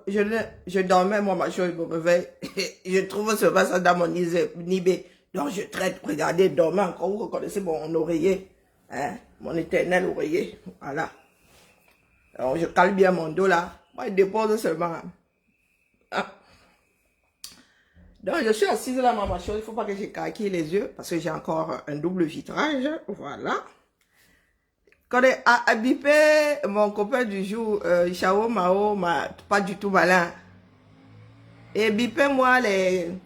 Je dormais, moi, ma chose, je me réveille. Je trouve ce passage dans mon nibé. Donc, je traite, regardez, dormez encore. Vous reconnaissez mon oreiller. Hein? Mon éternel oreiller. Voilà. Alors, je cale bien mon dos là. Moi, je dépose seulement. Ah. Donc, je suis assise là, ma chose. Il ne faut pas que j'écarquille les yeux parce que j'ai encore un double vitrage. Voilà. Quand il a bipé mon copain du jour, Chao Mao, pas du tout malin. Et bipé moi, il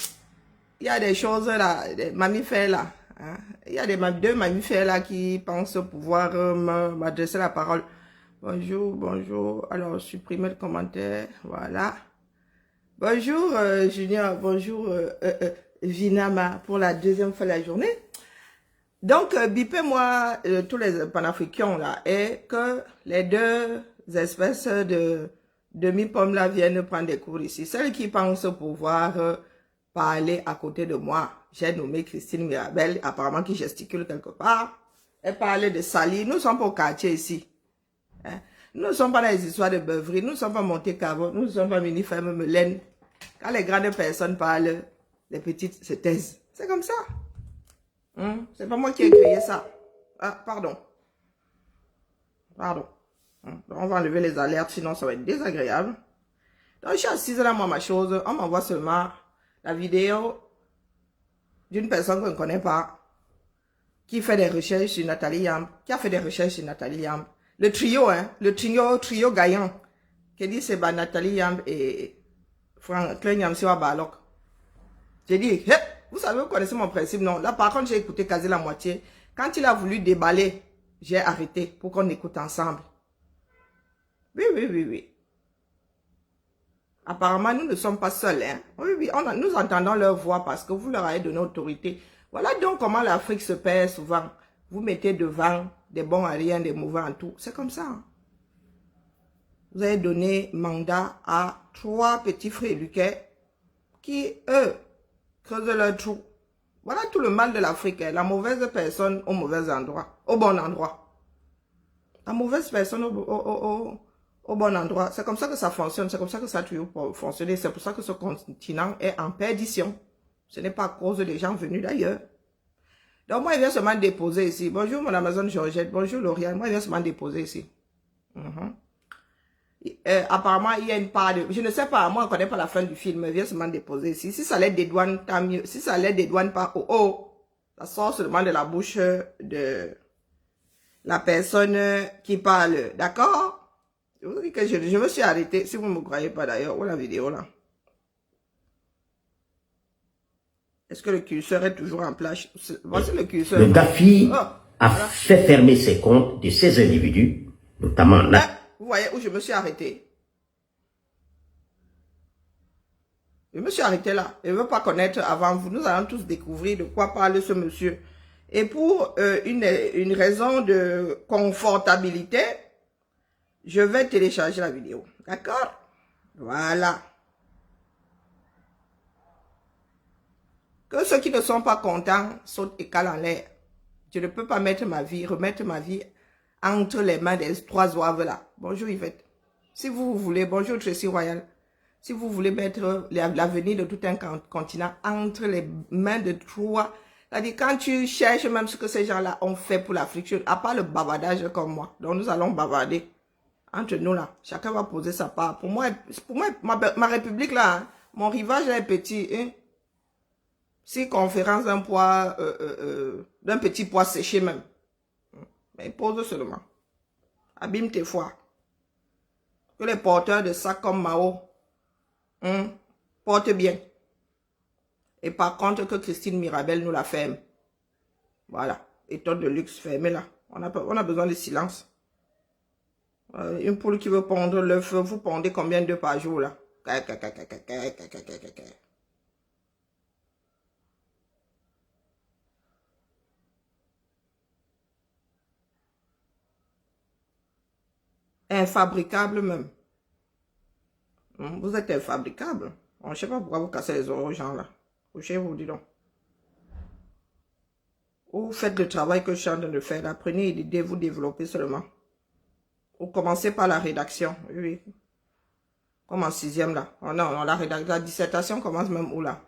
y a des choses là, des mammifères là. Hein. Il y a deux mammifères là qui pensent pouvoir m'adresser la parole. Bonjour, bonjour. Alors, supprimez le commentaire. Voilà. Bonjour, Junior. Bonjour, Vinama, pour la deuxième fois de la journée. Donc, bipez-moi tous les panafricains là, et que les deux espèces de demi-pommes là viennent prendre des cours ici. Celles qui pensent pouvoir parler à côté de moi, j'ai nommé Christine Mirabel, apparemment qui gesticule quelque part. Elle parlait de Sali. Nous sommes pas au quartier ici. Hein? Nous ne sommes pas dans les histoires de beuverie. Nous ne sommes pas Monte Carlo. Nous ne sommes pas Mini-Ferme Melaine. Quand les grandes personnes parlent, les petites se taisent. C'est comme ça. C'est pas moi qui ai créé ça. Ah, pardon. Pardon. On va enlever les alertes, sinon ça va être désagréable. Donc, je suis assise là, moi, ma chose. On m'envoie seulement la vidéo d'une personne qu'on ne connaît pas, qui fait des recherches sur Nathalie Yamb, qui a fait des recherches sur Nathalie Yamb. Le trio, hein, le trio gagnant, qui dit c'est Nathalie Yamb et Franklin Yamsiwa Balok. J'ai dit, hey, vous savez, vous connaissez mon principe, non? Là, par contre, j'ai écouté quasi la moitié. Quand il a voulu déballer, j'ai arrêté pour qu'on écoute ensemble. Oui. Apparemment, nous ne sommes pas seuls. Hein? Oui, nous entendons leur voix parce que vous leur avez donné autorité. Voilà donc comment l'Afrique se perd souvent. Vous mettez devant des bons à rien, des mauvais en tout. C'est comme ça. Hein? Vous avez donné mandat à 3 petits frères Luquet qui, eux, creusent leur trou. Voilà tout le mal de l'Afrique. Hein? La mauvaise personne au mauvais endroit, au bon endroit. La mauvaise personne au bon endroit. C'est comme ça que ça fonctionne. C'est comme ça que ça a toujours fonctionné. C'est pour ça que ce continent est en perdition. Ce n'est pas à cause des gens venus d'ailleurs. Donc moi, il vient seulement déposer ici. Bonjour, mon Amazon Georgette. Bonjour, Lauriane. Moi, il vient seulement déposer ici. Apparemment, il y a une part de... Je ne sais pas, moi, je ne connais pas la fin du film. Il vient seulement déposer ici. Si ça l'aide des douanes, tant mieux. Si ça l'aide des douanes pas ça sort seulement de la bouche de la personne qui parle. D'accord? Je vous dis que je me suis arrêté. Si vous ne me croyez pas d'ailleurs, où la vidéo là? Est-ce que le curseur est toujours en place? Voici le curseur. Le GAFI a fait fermer ses comptes de ces individus, notamment là. Vous voyez où je me suis arrêté? Je me suis arrêté là. Je ne veux pas connaître avant vous. Nous allons tous découvrir de quoi parle ce monsieur. Et pour une raison de confortabilité, je vais télécharger la vidéo. D'accord? Voilà. Que ceux qui ne sont pas contents sautent et calent en l'air. Je ne peux pas remettre ma vie entre les mains des 3 oives là. Bonjour Yvette. Si vous voulez, bonjour Tracy Royal. Si vous voulez mettre l'avenir de tout un continent entre les mains de 3, c'est-à-dire quand tu cherches même ce que ces gens-là ont fait pour l'Afrique, à part le bavardage comme moi. Donc nous allons bavarder entre nous là. Chacun va poser sa part. Pour moi ma république là, hein, mon rivage est petit. Hein. Circonférence d'un poids, d'un petit poids séché même. Mais pose seulement. Abîme tes foies. Que les porteurs de sacs comme Mao portent bien. Et par contre, que Christine Mirabel nous la ferme. Voilà. Étoile de luxe, fermez-la. On a besoin de silence. Une poule qui veut pondre l'œuf, vous pondez combien d'œufs par jour là? Infabricable même. Vous êtes infabricable. Je ne sais pas pourquoi vous cassez les oreilles aux gens là. Couchez-vous, dis donc. Ou faites le travail que je suis en train de faire. Apprenez l'idée, vous développez seulement. Ou commencez par la rédaction. Oui. Comme en 6e là. Oh non, la dissertation commence même où là?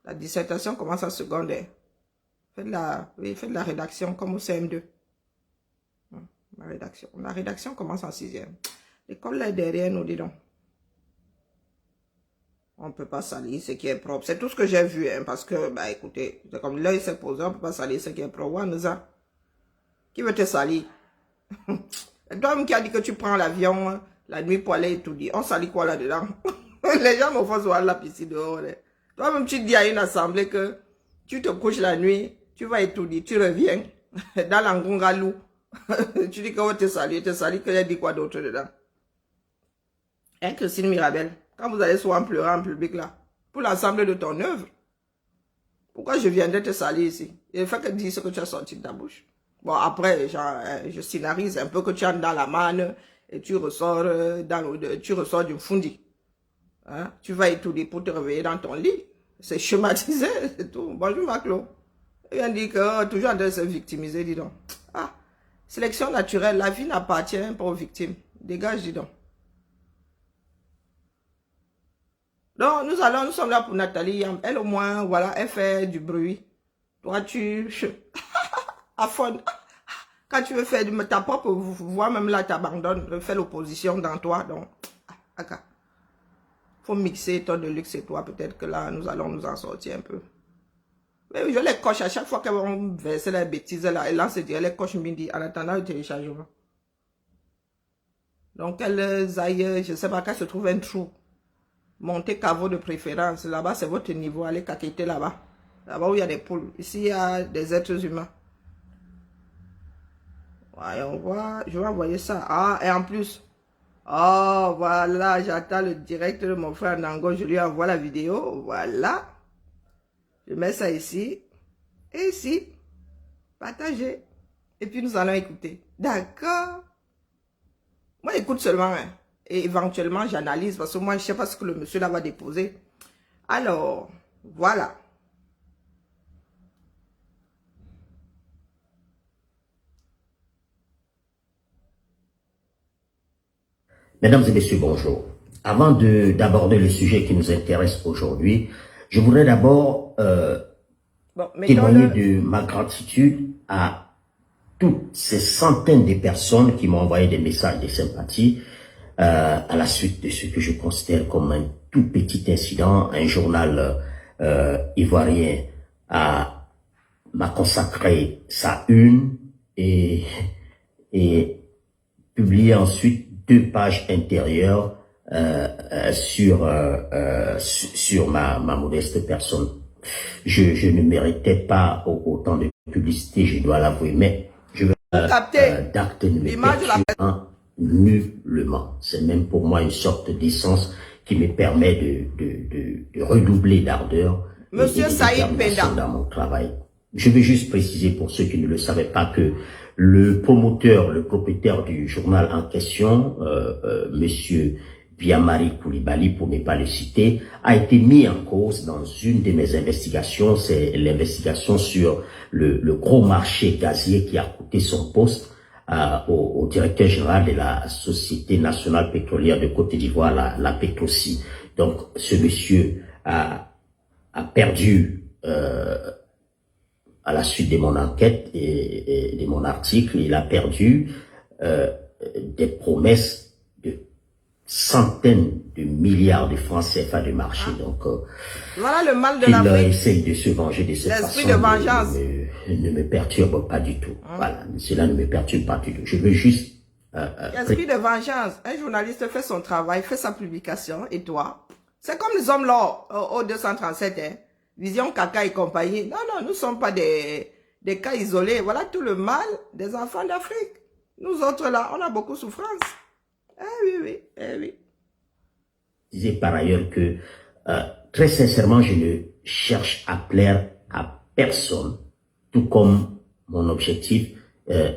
La dissertation commence en secondaire. Faites de la rédaction comme au CM2. La rédaction commence en 6e. L'école là est derrière nous, dis donc. On ne peut pas salir ce qui est propre. C'est tout ce que j'ai vu, hein, parce que, bah écoutez, c'est comme l'œil s'est posé, on ne peut pas salir ce qui est propre. Wanza, qui veut te salir? Toi-même qui a dit que tu prends l'avion la nuit pour aller étudier. On salit quoi là-dedans? Les gens me font voir la piscine dehors. Toi-même, tu dis à une assemblée que tu te couches la nuit, tu vas étudier, tu reviens dans l'angongalou. Tu dis qu'on va te salir, que j'ai dit quoi d'autre dedans? Hein, Christine Mirabel, quand vous allez souvent pleurer en public là, pour l'ensemble de ton œuvre, pourquoi je viendrais te salir ici? Il ne fait que dire ce que tu as sorti de ta bouche. Bon, après, genre, je scénarise un peu que tu entres dans la manne et tu ressors, du fundi. Hein? Tu vas étudier pour te réveiller dans ton lit. C'est schématisé, c'est tout. Bonjour, Maclo. Il vient dire que toujours en train de se victimiser, dis donc. Ah, sélection naturelle, la vie n'appartient pas aux victimes. Dégage, dis donc. Donc, nous sommes là pour Nathalie. Elle, au moins, voilà, elle fait du bruit. Toi, tu... affondes. Quand tu veux faire ta propre voix, même là, tu abandonnes. Fais l'opposition dans toi. Donc, faut mixer ton de luxe et toi. Peut-être que là, nous allons nous en sortir un peu. Mais je les coche à chaque fois qu'elles vont verser les bêtises là. Et là, c'est dire, les coche midi en attendant le téléchargement. Donc, elles aillent, je ne sais pas, qu'elles se trouvent un trou. Montez caveau de préférence. Là-bas, c'est votre niveau. Allez caqueter là-bas. Là-bas où il y a des poules. Ici, il y a des êtres humains. Ouais, on voit. Je vais envoyer ça. Ah, et en plus. Oh, voilà. J'attends le direct de mon frère Nango. Je lui envoie la vidéo. Voilà. Je mets ça ici. Et ici. Partagez. Et puis, nous allons écouter. D'accord. Moi, j'écoute seulement. Hein. Et éventuellement, j'analyse. Parce que moi, je ne sais pas ce que le monsieur là va déposer. Alors, voilà. Mesdames et messieurs, bonjour. Avant d'aborder le sujet qui nous intéresse aujourd'hui, je voudrais d'abord témoigner de ma gratitude à toutes ces centaines de personnes qui m'ont envoyé des messages de sympathie à la suite de ce que je considère comme un tout petit incident. Un journal ivoirien m'a consacré sa une et publié ensuite 2 pages intérieures sur ma modeste personne. Je ne méritais pas autant de publicité, je dois l'avouer, mais je veux d'acte ne me perturbe nullement. C'est même pour moi une sorte d'essence qui me permet de redoubler d'ardeur et de détermination dans mon travail. Je veux juste préciser pour ceux qui ne le savaient pas que le promoteur, le propriétaire du journal en question, monsieur Biamari Koulibaly, pour ne pas le citer, a été mis en cause dans une de mes investigations. C'est l'investigation sur le gros marché gazier qui a coûté son poste au directeur général de la Société nationale pétrolière de Côte d'Ivoire, la Petrosi. Donc, ce monsieur a perdu à la suite de mon enquête et de mon article, il a perdu des promesses de centaines de milliards de francs CFA de marché. Donc, voilà le mal de l'Afrique. Il essaye de se venger de cette façon. L'esprit de vengeance. Ne me perturbe pas du tout. Voilà, cela ne me perturbe pas du tout. Je veux juste... L'esprit de vengeance. Un journaliste fait son travail, fait sa publication, et toi, c'est comme les hommes là, au 237, hein. Vision Caca et compagnie. Non, non, nous ne sommes pas des cas isolés. Voilà tout le mal des enfants d'Afrique. Nous autres là, on a beaucoup de souffrance. Eh oui, eh oui. Je disais par ailleurs que, très sincèrement, je ne cherche à plaire à personne, tout comme mon objectif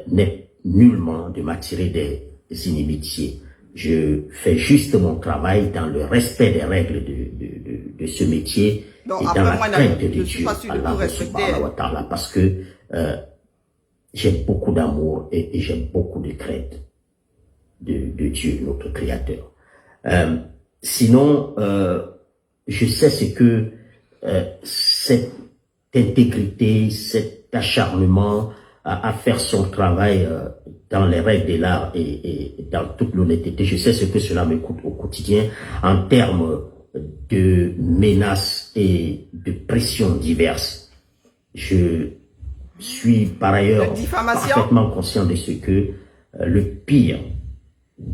n'est nullement de m'attirer des inimitiés. Je fais juste mon travail dans le respect des règles de ce métier. Donc, et après, dans la moi, crainte de je suis Dieu, pas sûre de vous respecter. parce que j'aime beaucoup d'amour et j'aime beaucoup de crainte de Dieu, notre Créateur. Sinon, je sais ce que cette intégrité, cet acharnement à faire son travail dans les règles de l'art et dans toute l'honnêteté, je sais ce que cela me coûte au quotidien en termes de menaces et de pressions diverses. Je suis par ailleurs parfaitement conscient de ce que le pire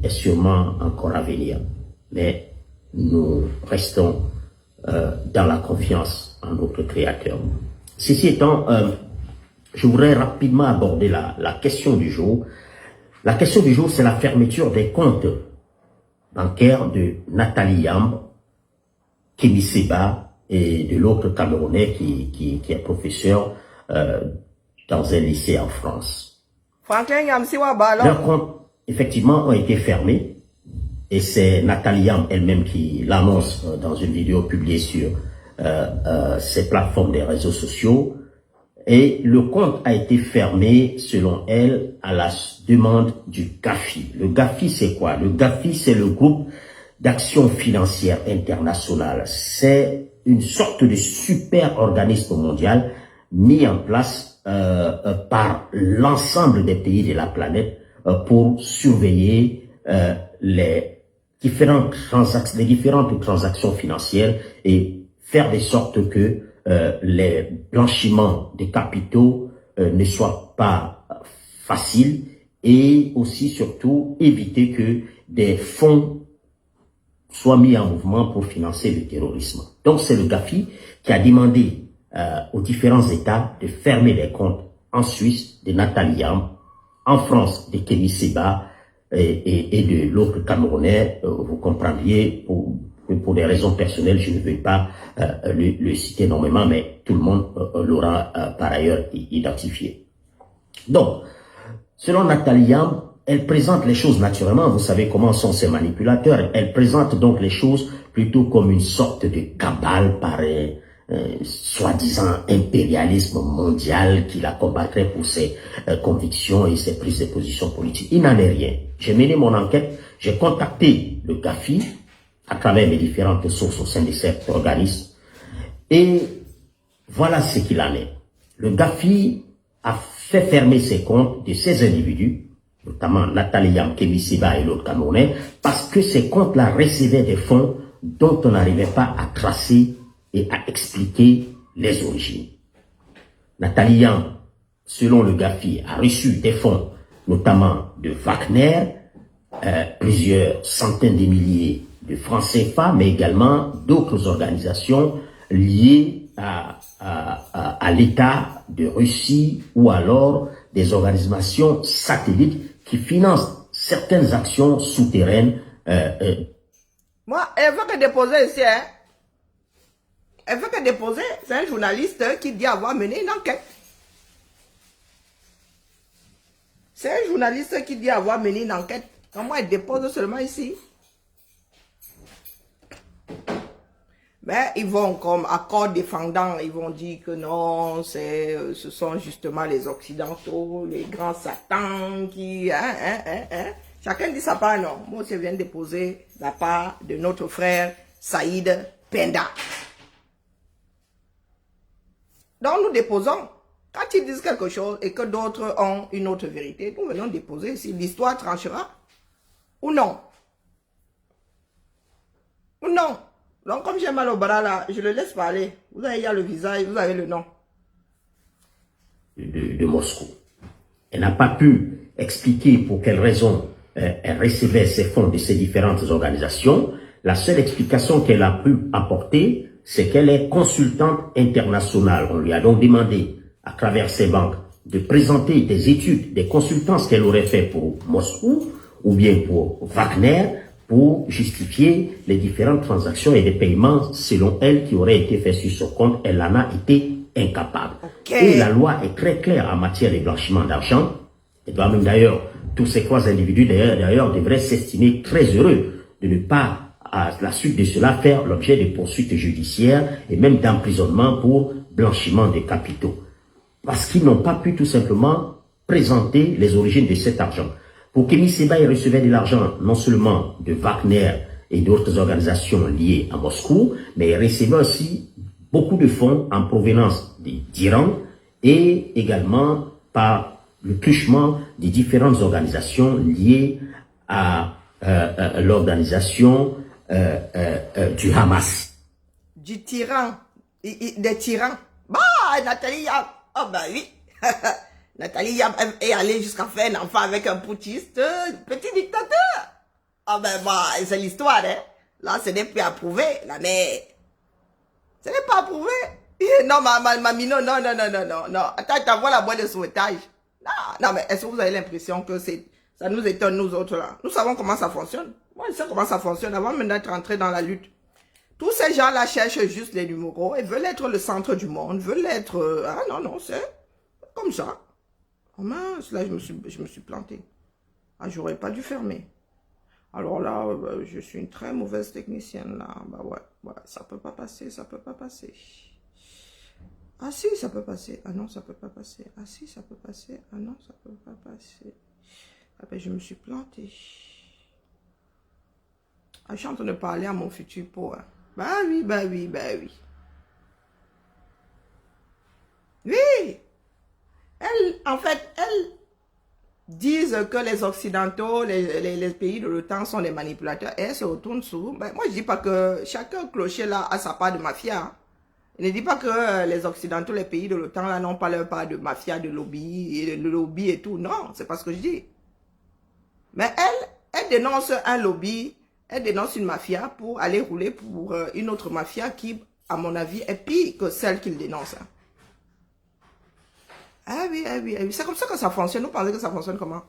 est sûrement encore à venir. Mais nous restons dans la confiance en notre Créateur. Ceci étant, je voudrais rapidement aborder la question du jour. La question du jour, c'est la fermeture des comptes bancaires de Nathalie Yamb, Kémy Séba et de l'autre Camerounais qui est professeur dans un lycée en France. Leurs comptes, effectivement, ont été fermés et c'est Nathalie Yamb elle-même qui l'annonce dans une vidéo publiée sur ces plateformes des réseaux sociaux. Et le compte a été fermé, selon elle, à la demande du GAFI. Le GAFI, c'est quoi? Le GAFI, c'est le groupe d'action financière internationale. C'est une sorte de super organisme mondial mis en place par l'ensemble des pays de la planète pour surveiller les différentes transactions financières et faire de sorte que les blanchiments de capitaux ne soient pas faciles et aussi surtout éviter que des fonds soient mis en mouvement pour financer le terrorisme. Donc c'est le GAFI qui a demandé aux différents États de fermer les comptes en Suisse de Nathalie Yamb, en France de Kémy Séba et de l'autre Camerounais. Vous comprendriez, pour des raisons personnelles, je ne vais pas le citer énormément, mais tout le monde l'aura par ailleurs identifié. Donc, selon Nathalie Yamb, elle présente les choses naturellement. Vous savez comment sont ces manipulateurs. Elle présente donc les choses plutôt comme une sorte de cabale par soi-disant impérialisme mondial qui la combattrait pour ses convictions et ses prises de position politiques. Il n'en est rien. J'ai mené mon enquête, j'ai contacté le GAFI à travers mes différentes sources au sein de cet organisme et voilà ce qu'il en est. Le GAFI a fait fermer ses comptes de ces individus, notamment Nathalie Yamb, Kémy Séba et l'autre Camerounais, parce que ces comptes-là recevaient des fonds dont on n'arrivait pas à tracer et à expliquer les origines. Nathalie Yamb, selon le GAFI, a reçu des fonds, notamment de Wagner, plusieurs centaines de milliers de francs CFA, mais également d'autres organisations liées à l'État de Russie ou alors des organisations satellites qui financent certaines actions souterraines. Moi, elle veut que déposer ici, hein. Elle veut que déposer, c'est un journaliste qui dit avoir mené une enquête. C'est un journaliste qui dit avoir mené une enquête. Comment elle dépose seulement ici? Mais ils vont comme accord défendant, ils vont dire que non, ce sont justement les Occidentaux, les grands satans qui... Chacun dit sa part, non. Moi aussi, je viens de déposer la part de notre frère Saïd Penda. Donc nous déposons. Quand ils disent quelque chose et que d'autres ont une autre vérité, nous venons déposer si l'histoire tranchera ou non. Ou non. Donc comme j'ai mal au bras là, je le laisse parler. Vous avez le visage, vous avez le nom. De Moscou. Elle n'a pas pu expliquer pour quelles raisons elle recevait ces fonds de ces différentes organisations. La seule explication qu'elle a pu apporter, c'est qu'elle est consultante internationale. On lui a donc demandé, à travers ses banques, de présenter des études, des consultances qu'elle aurait fait pour Moscou ou bien pour Wagner, pour justifier les différentes transactions et les paiements, selon elle, qui auraient été faits sur son compte. Elle en a été incapable. Okay. Et la loi est très claire en matière de blanchiment d'argent. Et même d'ailleurs, tous ces trois individus, d'ailleurs, devraient s'estimer très heureux de ne pas, à la suite de cela, faire l'objet de poursuites judiciaires et même d'emprisonnement pour blanchiment des capitaux. Parce qu'ils n'ont pas pu tout simplement présenter les origines de cet argent. Pour Kémy Séba, il recevait de l'argent non seulement de Wagner et d'autres organisations liées à Moscou, mais il recevait aussi beaucoup de fonds en provenance d'Iran et également par le truchement des différentes organisations liées à l'organisation du Hamas. Du tyran, des tyrans. Bah, Nathalie Yam, oh bah oui. Nathalie Yam est allée jusqu'à faire un enfant avec un putschiste, petit dictateur. Ah ben bah, c'est l'histoire, hein. Là, ce n'est plus approuvé, là, mais... Ce n'est pas approuvé. Non, Mamino, non. Attends, voilà la boîte de sauvetage. Non, mais est-ce que vous avez l'impression que ça nous étonne, nous autres, là? Nous savons comment ça fonctionne. Moi, je sais comment ça fonctionne avant même d'être entré dans la lutte. Tous ces gens-là cherchent juste les numéros et veulent être le centre du monde, veulent être... ah non, c'est comme ça. Oh mince, là, je me suis planté. Ah, j'aurais pas dû fermer. Alors là, je suis une très mauvaise technicienne, là. Bah ouais, ça peut pas passer, ça peut pas passer. Ah si, ça peut passer. Ah non, ça peut pas passer. Ah si, ça peut passer. Ah non, ça peut pas passer. Ah ben, je me suis plantée. Ah, je suis en train de parler à mon futur pour... Bah oui. Oui! En fait, elles disent que les Occidentaux, les pays de l'OTAN sont des manipulateurs et elles se retournent sur... Ben, moi, je dis pas que chacun clocher là a sa part de mafia. Je ne dis pas que les Occidentaux, les pays de l'OTAN là n'ont pas leur part de mafia, de lobby et tout. Non, c'est pas ce que je dis. Mais elle dénonce un lobby, elle dénonce une mafia pour aller rouler pour une autre mafia qui, à mon avis, est pire que celle qu'il dénonce. Ah oui. C'est comme ça que ça fonctionne. Vous pensez que ça fonctionne comment?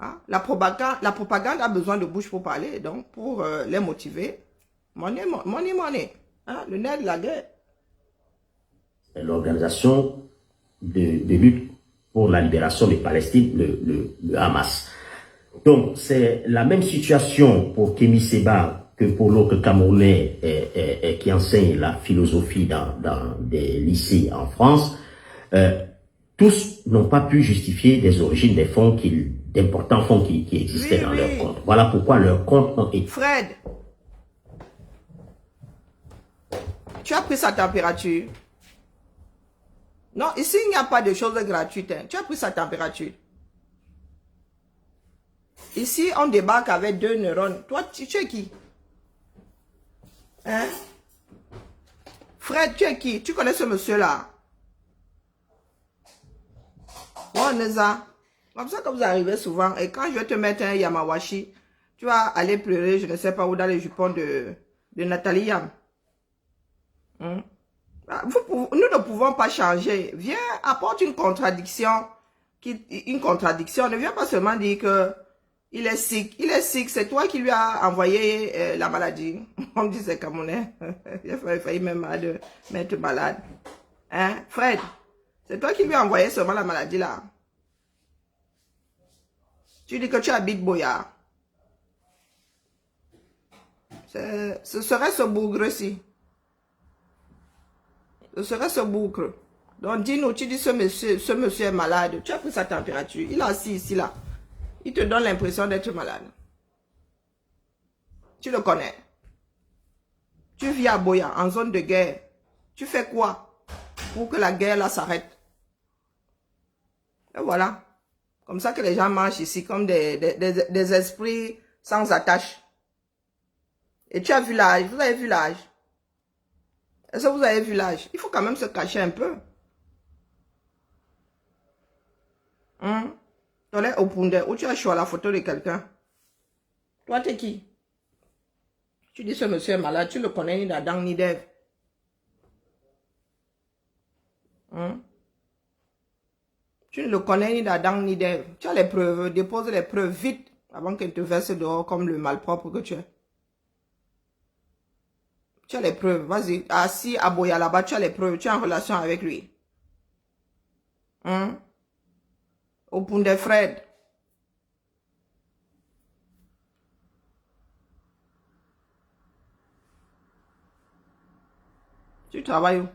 Hein? La propagande a besoin de bouche pour parler. Donc, pour les motiver, money. Hein? Le nerf de la guerre. L'organisation de lutte pour la libération de Palestine, le Hamas. Donc, c'est la même situation pour Kémy Séba que pour l'autre Camerounais qui enseigne la philosophie dans des lycées en France. Tous n'ont pas pu justifier des origines des fonds d'importants fonds qui existaient dans leur compte. Voilà pourquoi leurs comptes ont été... Fred, tu as pris sa température? Non, ici, il n'y a pas de choses gratuites. Hein. Tu as pris sa température. Ici, on débarque avec 2 neurones. Toi, tu es qui? Hein? Fred, tu es qui? Tu connais ce monsieur-là? Oh, Neza. Comme ça que vous arrivez souvent. Et quand je vais te mettre un Yamawashi, tu vas aller pleurer, je ne sais pas où, dans les jupons de Nathalie Yam. Hein? Nous ne pouvons pas changer. Viens, apporte une contradiction. Une contradiction. Ne viens pas seulement dire que il est sick. Il est sick. C'est toi qui lui as envoyé la maladie. On me dit c'est Camerounais. Il a failli même de mettre malade. Hein, Fred? C'est toi qui lui as envoyé seulement la maladie là. Tu dis que tu habites Boya. Ce serait ce bougre-ci. Ce serait ce bougre. Donc dis-nous, tu dis ce monsieur est malade. Tu as pris sa température. Il est assis ici là. Il te donne l'impression d'être malade. Tu le connais. Tu vis à Boya, en zone de guerre. Tu fais quoi pour que la guerre là s'arrête? Et voilà. Comme ça que les gens marchent ici comme des esprits sans attache. Et tu as vu l'âge. Vous avez vu l'âge? Est-ce que vous avez vu l'âge? Il faut quand même se cacher un peu. Tu es au Pundé, où tu as choisi la photo de quelqu'un. Toi, t'es qui? Tu dis ce monsieur est malade, tu le connais ni d'Adam ni d'Ève. Tu ne le connais ni d'Adam ni d'Ève. Tu as les preuves, dépose les preuves vite avant qu'elle te verse dehors comme le malpropre que tu es. Tu as les preuves, vas-y, assis à Boya là-bas, tu as les preuves, tu es en relation avec lui. Au Pundé Fred. Tu travailles où?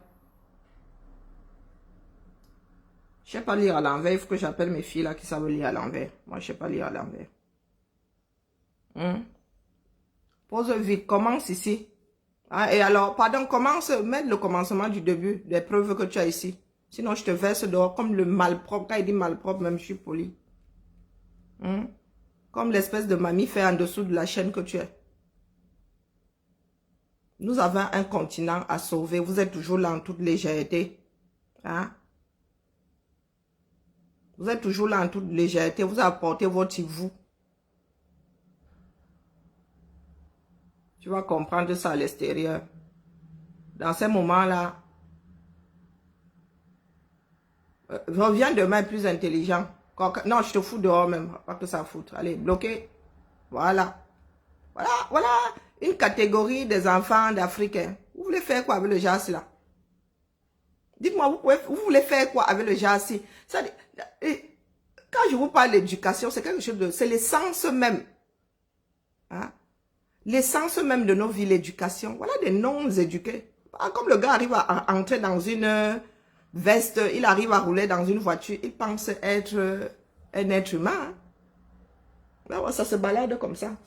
Je ne sais pas lire à l'envers. Il faut que j'appelle mes filles là qui savent lire à l'envers. Moi, je ne sais pas lire à l'envers. Pose vite, commence ici. Ah, et alors, pardon, commence, mets le commencement du début, des preuves que tu as ici. Sinon, je te verse dehors comme le malpropre. Quand il dit malpropre, même je suis poli. Comme l'espèce de mamie fait en dessous de la chaîne que tu es. Nous avons un continent à sauver. Vous êtes toujours là en toute légèreté. Hein? Vous êtes toujours là en toute légèreté. Vous apportez votre vous. Tu vas comprendre ça à l'extérieur. Dans ces moments-là, reviens demain plus intelligent. Non, je te fous dehors même. Pas que ça foutre. Allez, bloqué. Voilà. Voilà une catégorie des enfants d'Africains. Vous voulez faire quoi avec le JAS là? Dites-moi, vous voulez faire quoi avec le JAS? Quand je vous parle d'éducation, c'est quelque chose de... C'est l'essence même. Hein? L'essence même de nos vies, l'éducation. Voilà des non-éduqués. Comme le gars arrive à entrer dans une veste, il arrive à rouler dans une voiture, il pense être un être humain. Hein? Ça se balade comme ça.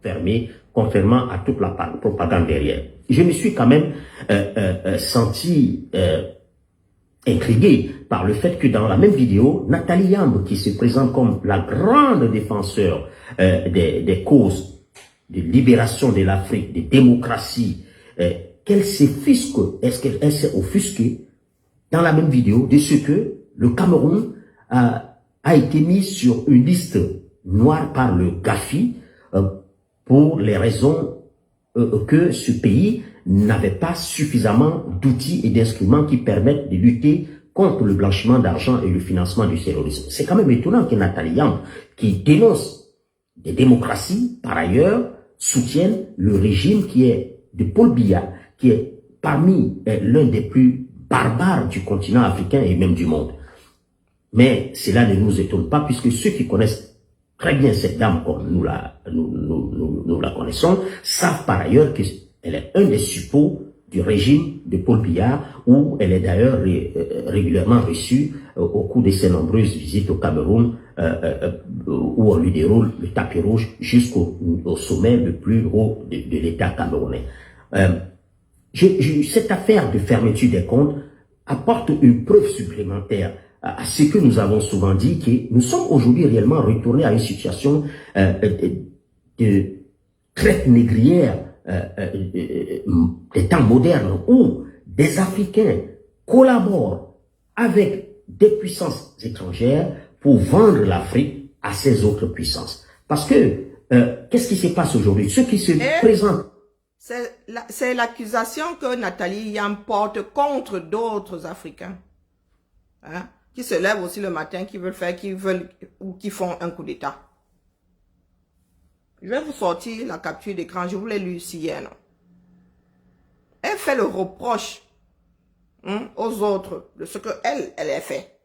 Fermé, contrairement à toute la propagande derrière. Je me suis quand même senti intrigué par le fait que dans la même vidéo, Nathalie Yamb, qui se présente comme la grande défenseur des causes de libération de l'Afrique, de démocratie, qu'elle s'offusque, est-ce qu'elle s'est offusquée dans la même vidéo de ce que le Cameroun a été mis sur une liste noire par le Gafi pour les raisons que ce pays n'avait pas suffisamment d'outils et d'instruments qui permettent de lutter contre le blanchiment d'argent et le financement du terrorisme. C'est quand même étonnant que Nathalie Yamb, qui dénonce des démocraties, par ailleurs, soutienne le régime qui est de Paul Biya, qui est parmi l'un des plus barbares du continent africain et même du monde. Mais cela ne nous étonne pas, puisque ceux qui connaissent très bien cette dame comme nous la connaissons, savent par ailleurs qu'elle est un des suppôts du régime de Paul Biya, où elle est d'ailleurs régulièrement reçue au cours de ses nombreuses visites au Cameroun, où on lui déroule le tapis rouge jusqu'au sommet le plus haut de l'État camerounais. Cette affaire de fermeture des comptes apporte une preuve supplémentaire à ce que nous avons souvent dit, que nous sommes aujourd'hui réellement retournés à une situation de traite négrière des temps modernes, où des Africains collaborent avec des puissances étrangères pour vendre l'Afrique à ces autres puissances. Parce que, qu'est-ce qui se passe aujourd'hui? Ceux qui se présentent... C'est l'accusation que Nathalie Yamb porte contre d'autres Africains. Hein? Qui se lèvent aussi le matin, qui veulent ou qui font un coup d'État. Je vais vous sortir la capture d'écran, je vous l'ai lu ici hier. Non? Elle fait le reproche aux autres de ce qu'elle a fait.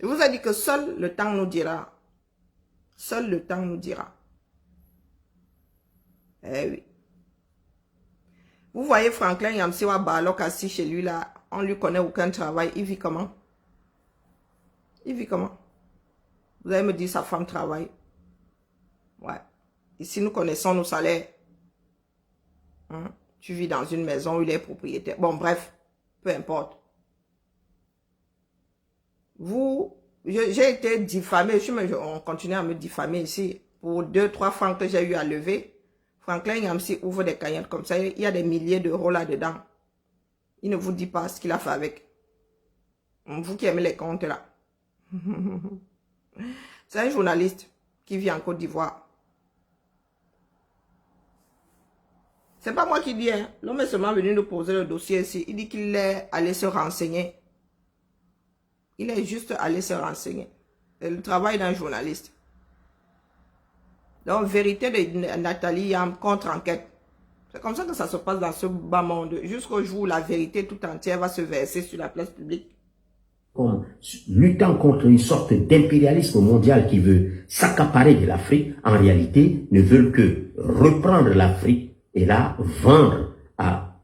Je vous ai dit que seul le temps nous dira. Seul le temps nous dira. Eh oui. Vous voyez Franklin Yamsiwa Barlock assis chez lui là. On lui connaît aucun travail. Il vit comment? Il vit comment? Vous allez me dire sa femme travaille. Ouais. Ici, nous connaissons nos salaires. Tu vis dans une maison où il est propriétaire. Bon, bref. Peu importe. J'ai été diffamé. On continue à me diffamer ici. Pour 2-3 francs que j'ai eu à lever. Franklin Yamsi ouvre des cagnottes comme ça. Il y a des milliers d'euros là-dedans. Il ne vous dit pas ce qu'il a fait avec. Vous qui aimez les comptes là. C'est un journaliste qui vit en Côte d'Ivoire. C'est pas moi qui dis. Hein. L'homme est seulement venu nous poser le dossier ici. Il dit qu'il est allé se renseigner. Il est juste allé se renseigner. C'est le travail d'un journaliste. Donc, vérité de Nathalie Yamb contre-enquête. C'est comme ça que ça se passe dans ce bas monde. Jusqu'au jour où la vérité tout entière va se verser sur la place publique. Comme luttant contre une sorte d'impérialisme mondial qui veut s'accaparer de l'Afrique, en réalité, ne veulent que reprendre l'Afrique et la vendre à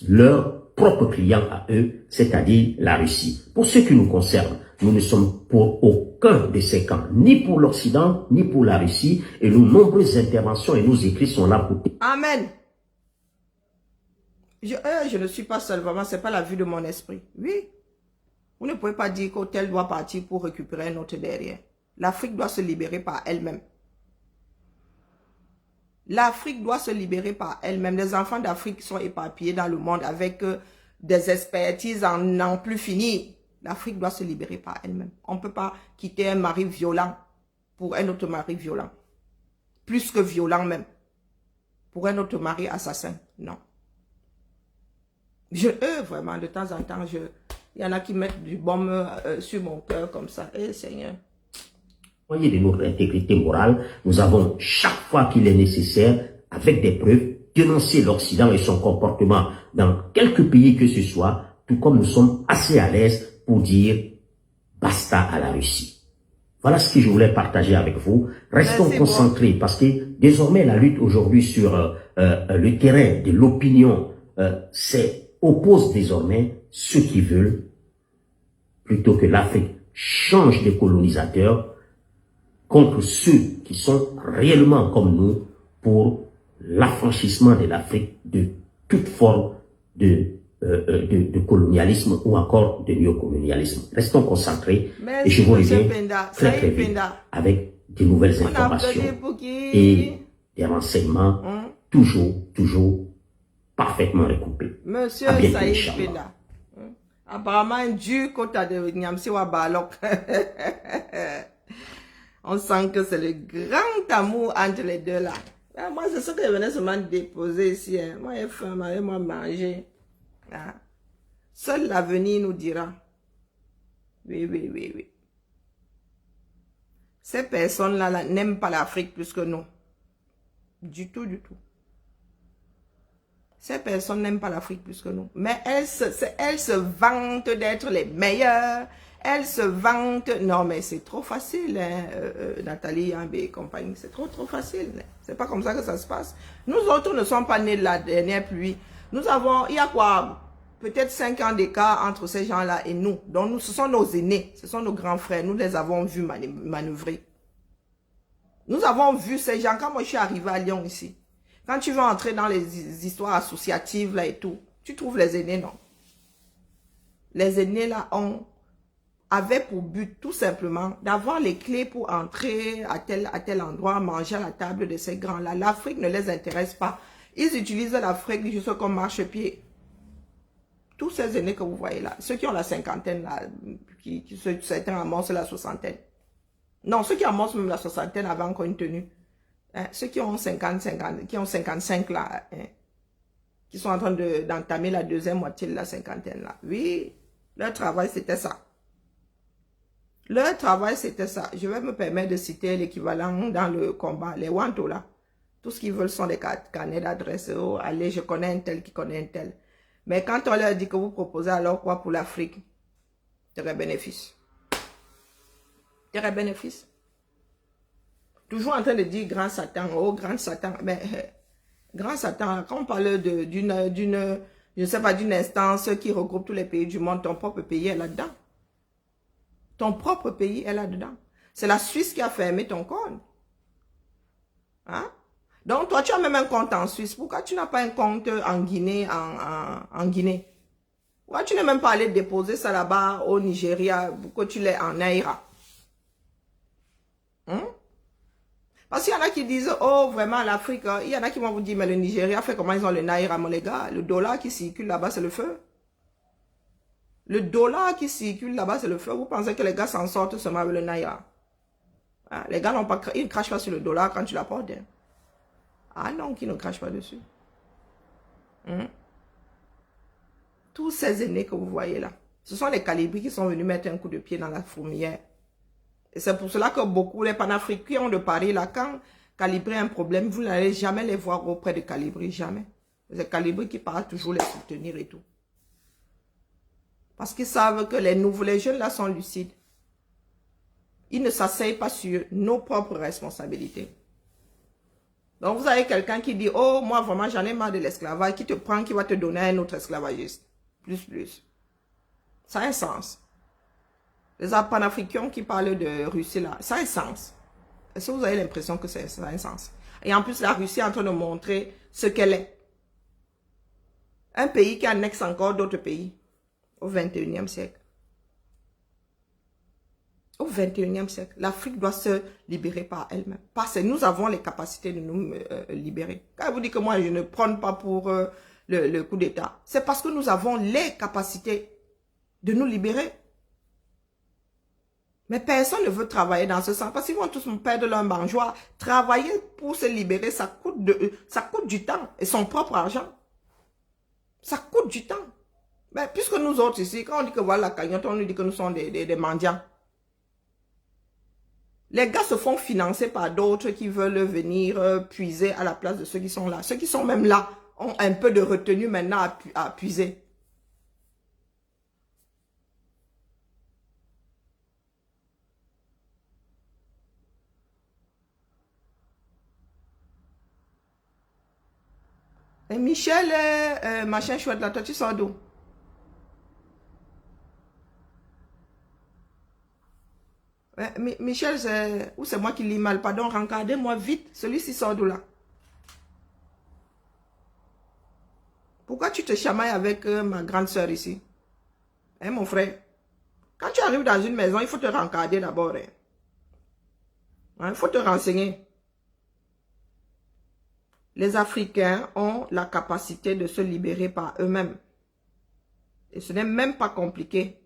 leurs propres clients à eux, c'est-à-dire la Russie. Pour ce qui nous concerne, Nous ne sommes pour aucun de ces camps, ni pour l'Occident, ni pour la Russie, et nos nombreuses interventions et nos écrits sont là pour... Amen. Je ne suis pas seul, vraiment, ce n'est pas la vue de mon esprit. Oui. Vous ne pouvez pas dire qu'Hôtel doit partir pour récupérer un autre derrière. L'Afrique doit se libérer par elle-même. L'Afrique doit se libérer par elle-même. Les enfants d'Afrique sont éparpillés dans le monde avec des expertises en n'en plus finir. L'Afrique doit se libérer par elle-même. On ne peut pas quitter un mari violent pour un autre mari violent. Plus que violent même. Pour un autre mari assassin. Non. Vraiment, de temps en temps, il y en a qui mettent du baume sur mon cœur comme ça. Eh Seigneur. Voyez de notre intégrité morale, nous avons chaque fois qu'il est nécessaire, avec des preuves, dénoncer l'Occident et son comportement dans quelque pays que ce soit, tout comme nous sommes assez à l'aise pour dire basta à la Russie. Voilà ce que je voulais partager avec vous. Restons concentrés parce que désormais la lutte aujourd'hui sur le terrain de l'opinion, oppose désormais ceux qui veulent, plutôt que l'Afrique change de colonisateur, contre ceux qui sont réellement comme nous pour l'affranchissement de l'Afrique de toute forme de colonialisme ou encore de néocolonialisme. Restons concentrés. Merci, et je vous reviens très vite avec de nouvelles informations et des renseignements toujours parfaitement recoupés. Monsieur bientôt, Saïd Penda. Apparemment, du côté de Nyamsiwa Balok. On sent que c'est le grand amour entre les deux là. Moi, c'est ce que je venais seulement déposer ici. Hein. Moi, j'ai faim, moi manger. Ah. Seul l'avenir nous dira. Oui. Ces personnes-là n'aiment pas l'Afrique plus que nous. Du tout. Ces personnes n'aiment pas l'Afrique plus que nous. Mais elles se vantent d'être les meilleures. Elles se vantent. Non, mais c'est trop facile, hein, Nathalie, Yambe et compagnie. C'est trop facile. Hein. C'est pas comme ça que ça se passe. Nous autres ne sommes pas nés de la dernière pluie. Nous avons, il y a quoi, peut-être 5 ans d'écart entre ces gens-là et nous. Donc, nous, ce sont nos aînés, ce sont nos grands frères. Nous les avons vus manœuvrer. Nous avons vu ces gens. Quand moi, je suis arrivé à Lyon ici, quand tu vas entrer dans les histoires associatives là et tout, tu trouves les aînés, non? Les aînés là avaient pour but tout simplement d'avoir les clés pour entrer à tel endroit, manger à la table de ces grands-là. L'Afrique ne les intéresse pas. Ils utilisent l'Afrique juste comme marchepied. Tous ces aînés que vous voyez là, ceux qui ont la cinquantaine là, certains amorcent la soixantaine. Non, ceux qui amorcent même la soixantaine avaient encore une tenue. Hein, ceux qui ont 55 là, hein, qui sont en train d'entamer la deuxième moitié de la cinquantaine là. Oui, leur travail c'était ça. Leur travail c'était ça. Je vais me permettre de citer l'équivalent dans le combat, les Wanto là. Tout ce qu'ils veulent sont des carnets d'adresse. Oh, allez, je connais un tel qui connaît un tel. Mais quand on leur dit que vous proposez alors quoi pour l'Afrique, t'aurais bénéfice. T'aurais bénéfice. Toujours en train de dire grand Satan, oh grand Satan. Mais grand Satan, quand on parle d'une, je ne sais pas, d'une instance qui regroupe tous les pays du monde, ton propre pays est là-dedans. Ton propre pays est là-dedans. C'est la Suisse qui a fermé ton compte. Hein? Donc, toi, tu as même un compte en Suisse. Pourquoi tu n'as pas un compte en Guinée, en Guinée? Pourquoi tu n'es même pas allé déposer ça là-bas au Nigeria pour que tu l'aies en Naira? Hein? Parce qu'il y en a qui disent, oh, vraiment, l'Afrique, il y en a qui vont vous dire, mais le Nigeria fait comment ils ont le Naira, mon les gars? Le dollar qui circule là-bas, c'est le feu. Le dollar qui circule là-bas, c'est le feu. Vous pensez que les gars s'en sortent seulement avec le Naira? Hein? Les gars ils ne crachent pas sur le dollar quand tu l'apportes. Hein? Ah non, qui ne crache pas dessus. Tous ces aînés que vous voyez là, ce sont les calibris qui sont venus mettre un coup de pied dans la fourmilière. Et c'est pour cela que beaucoup, les panafricains de Paris, là, quand Calibri a un problème, vous n'allez jamais les voir auprès de Calibri, jamais. C'est Calibri qui part toujours les soutenir et tout. Parce qu'ils savent que les jeunes là sont lucides. Ils ne s'asseyent pas sur nos propres responsabilités. Donc, vous avez quelqu'un qui dit, oh, moi, vraiment, j'en ai marre de l'esclavage, qui te prend, qui va te donner un autre esclavagiste. Plus. Ça a un sens. Les panafricains qui parlent de Russie là, ça a un sens. Est-ce que vous avez l'impression que ça a un sens? Et en plus, la Russie est en train de montrer ce qu'elle est. Un pays qui annexe encore d'autres pays au 21e siècle. Au 21e siècle, l'Afrique doit se libérer par elle-même. Parce que nous avons les capacités de nous libérer. Quand je vous dis que moi, je ne prône pas pour le coup d'État, c'est parce que nous avons les capacités de nous libérer. Mais personne ne veut travailler dans ce sens. Parce qu'ils vont tous perdre leur mangeoire. Travailler pour se libérer, ça coûte du temps. Et son propre argent. Ça coûte du temps. Mais puisque nous autres ici, quand on dit que voilà la cagnotte, on nous dit que nous sommes des mendiants. Les gars se font financer par d'autres qui veulent venir puiser à la place de ceux qui sont là. Ceux qui sont même là ont un peu de retenue maintenant à puiser. Et Michel, machin chouette là, toi tu sors d'où? Michel, c'est moi qui lis mal, pardon, rencardez-moi vite. Celui-ci sort d'où là? Pourquoi tu te chamailles avec ma grande soeur ici? Hein, mon frère? Quand tu arrives dans une maison, il faut te rencarder d'abord. Hein? Il faut te renseigner. Les Africains ont la capacité de se libérer par eux-mêmes. Et ce n'est même pas compliqué.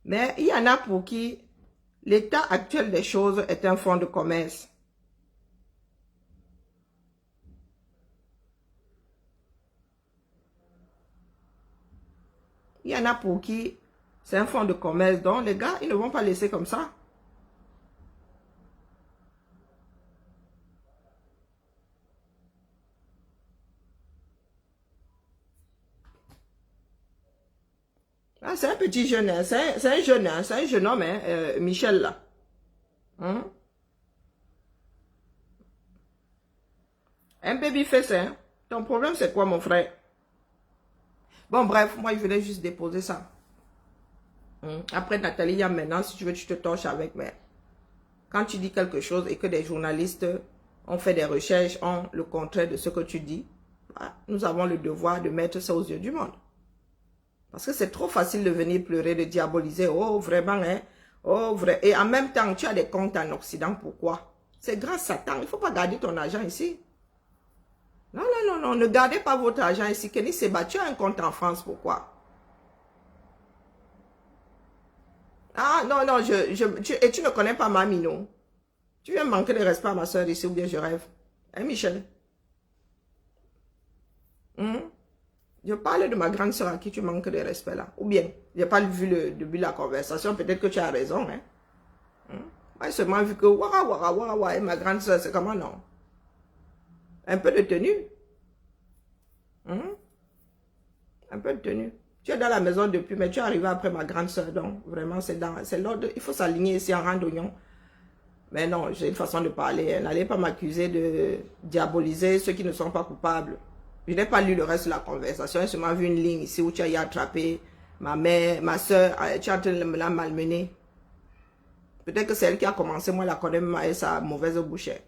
Mais il y en a pour qui l'état actuel des choses est un fonds de commerce. Il y en a pour qui c'est un fonds de commerce. Donc les gars, ils ne vont pas laisser comme ça. Ah, c'est un petit jeune, hein. C'est un jeune homme, hein, Michel là. Hein? Un baby face, hein. Ton problème c'est quoi mon frère? Bon bref, moi je voulais juste déposer ça. Après Nathalie, il y a maintenant, si tu veux, tu te torches avec, mais quand tu dis quelque chose et que des journalistes ont fait des recherches, ont le contraire de ce que tu dis, bah, nous avons le devoir de mettre ça aux yeux du monde. Parce que c'est trop facile de venir pleurer, de diaboliser. Oh, vraiment, hein? Oh, vrai. Et en même temps, tu as des comptes en Occident. Pourquoi? C'est grand Satan. Il ne faut pas garder ton argent ici. Non, non, non, non. Ne gardez pas votre argent ici. Kenny Seba, tu as un compte en France. Pourquoi? Ah, non, non. Et tu ne connais pas Mamino. Tu viens manquer de respect à ma soeur ici ou bien je rêve. Hein, Michel? Je parle de ma grande soeur à qui tu manques de respect là. Ou bien, je n'ai pas vu le début de la conversation. Peut-être que tu as raison. Hein? Moi, seulement vu que et ma grande soeur, c'est comment non? Un peu de tenue. Un peu de tenue. Tu es dans la maison depuis, mais tu es arrivé après ma grande soeur. Donc, vraiment, c'est l'ordre. Il faut s'aligner ici en rang d'oignon. Mais non, j'ai une façon de parler. N'allez pas m'accuser de diaboliser ceux qui ne sont pas coupables. Je n'ai pas lu le reste de la conversation. J'ai seulement vu une ligne ici où tu as attrapé ma mère, ma soeur. Tu es en train de me la malmener. Peut-être que c'est elle qui a commencé. Moi, la connais même avec sa mauvaise bouchée.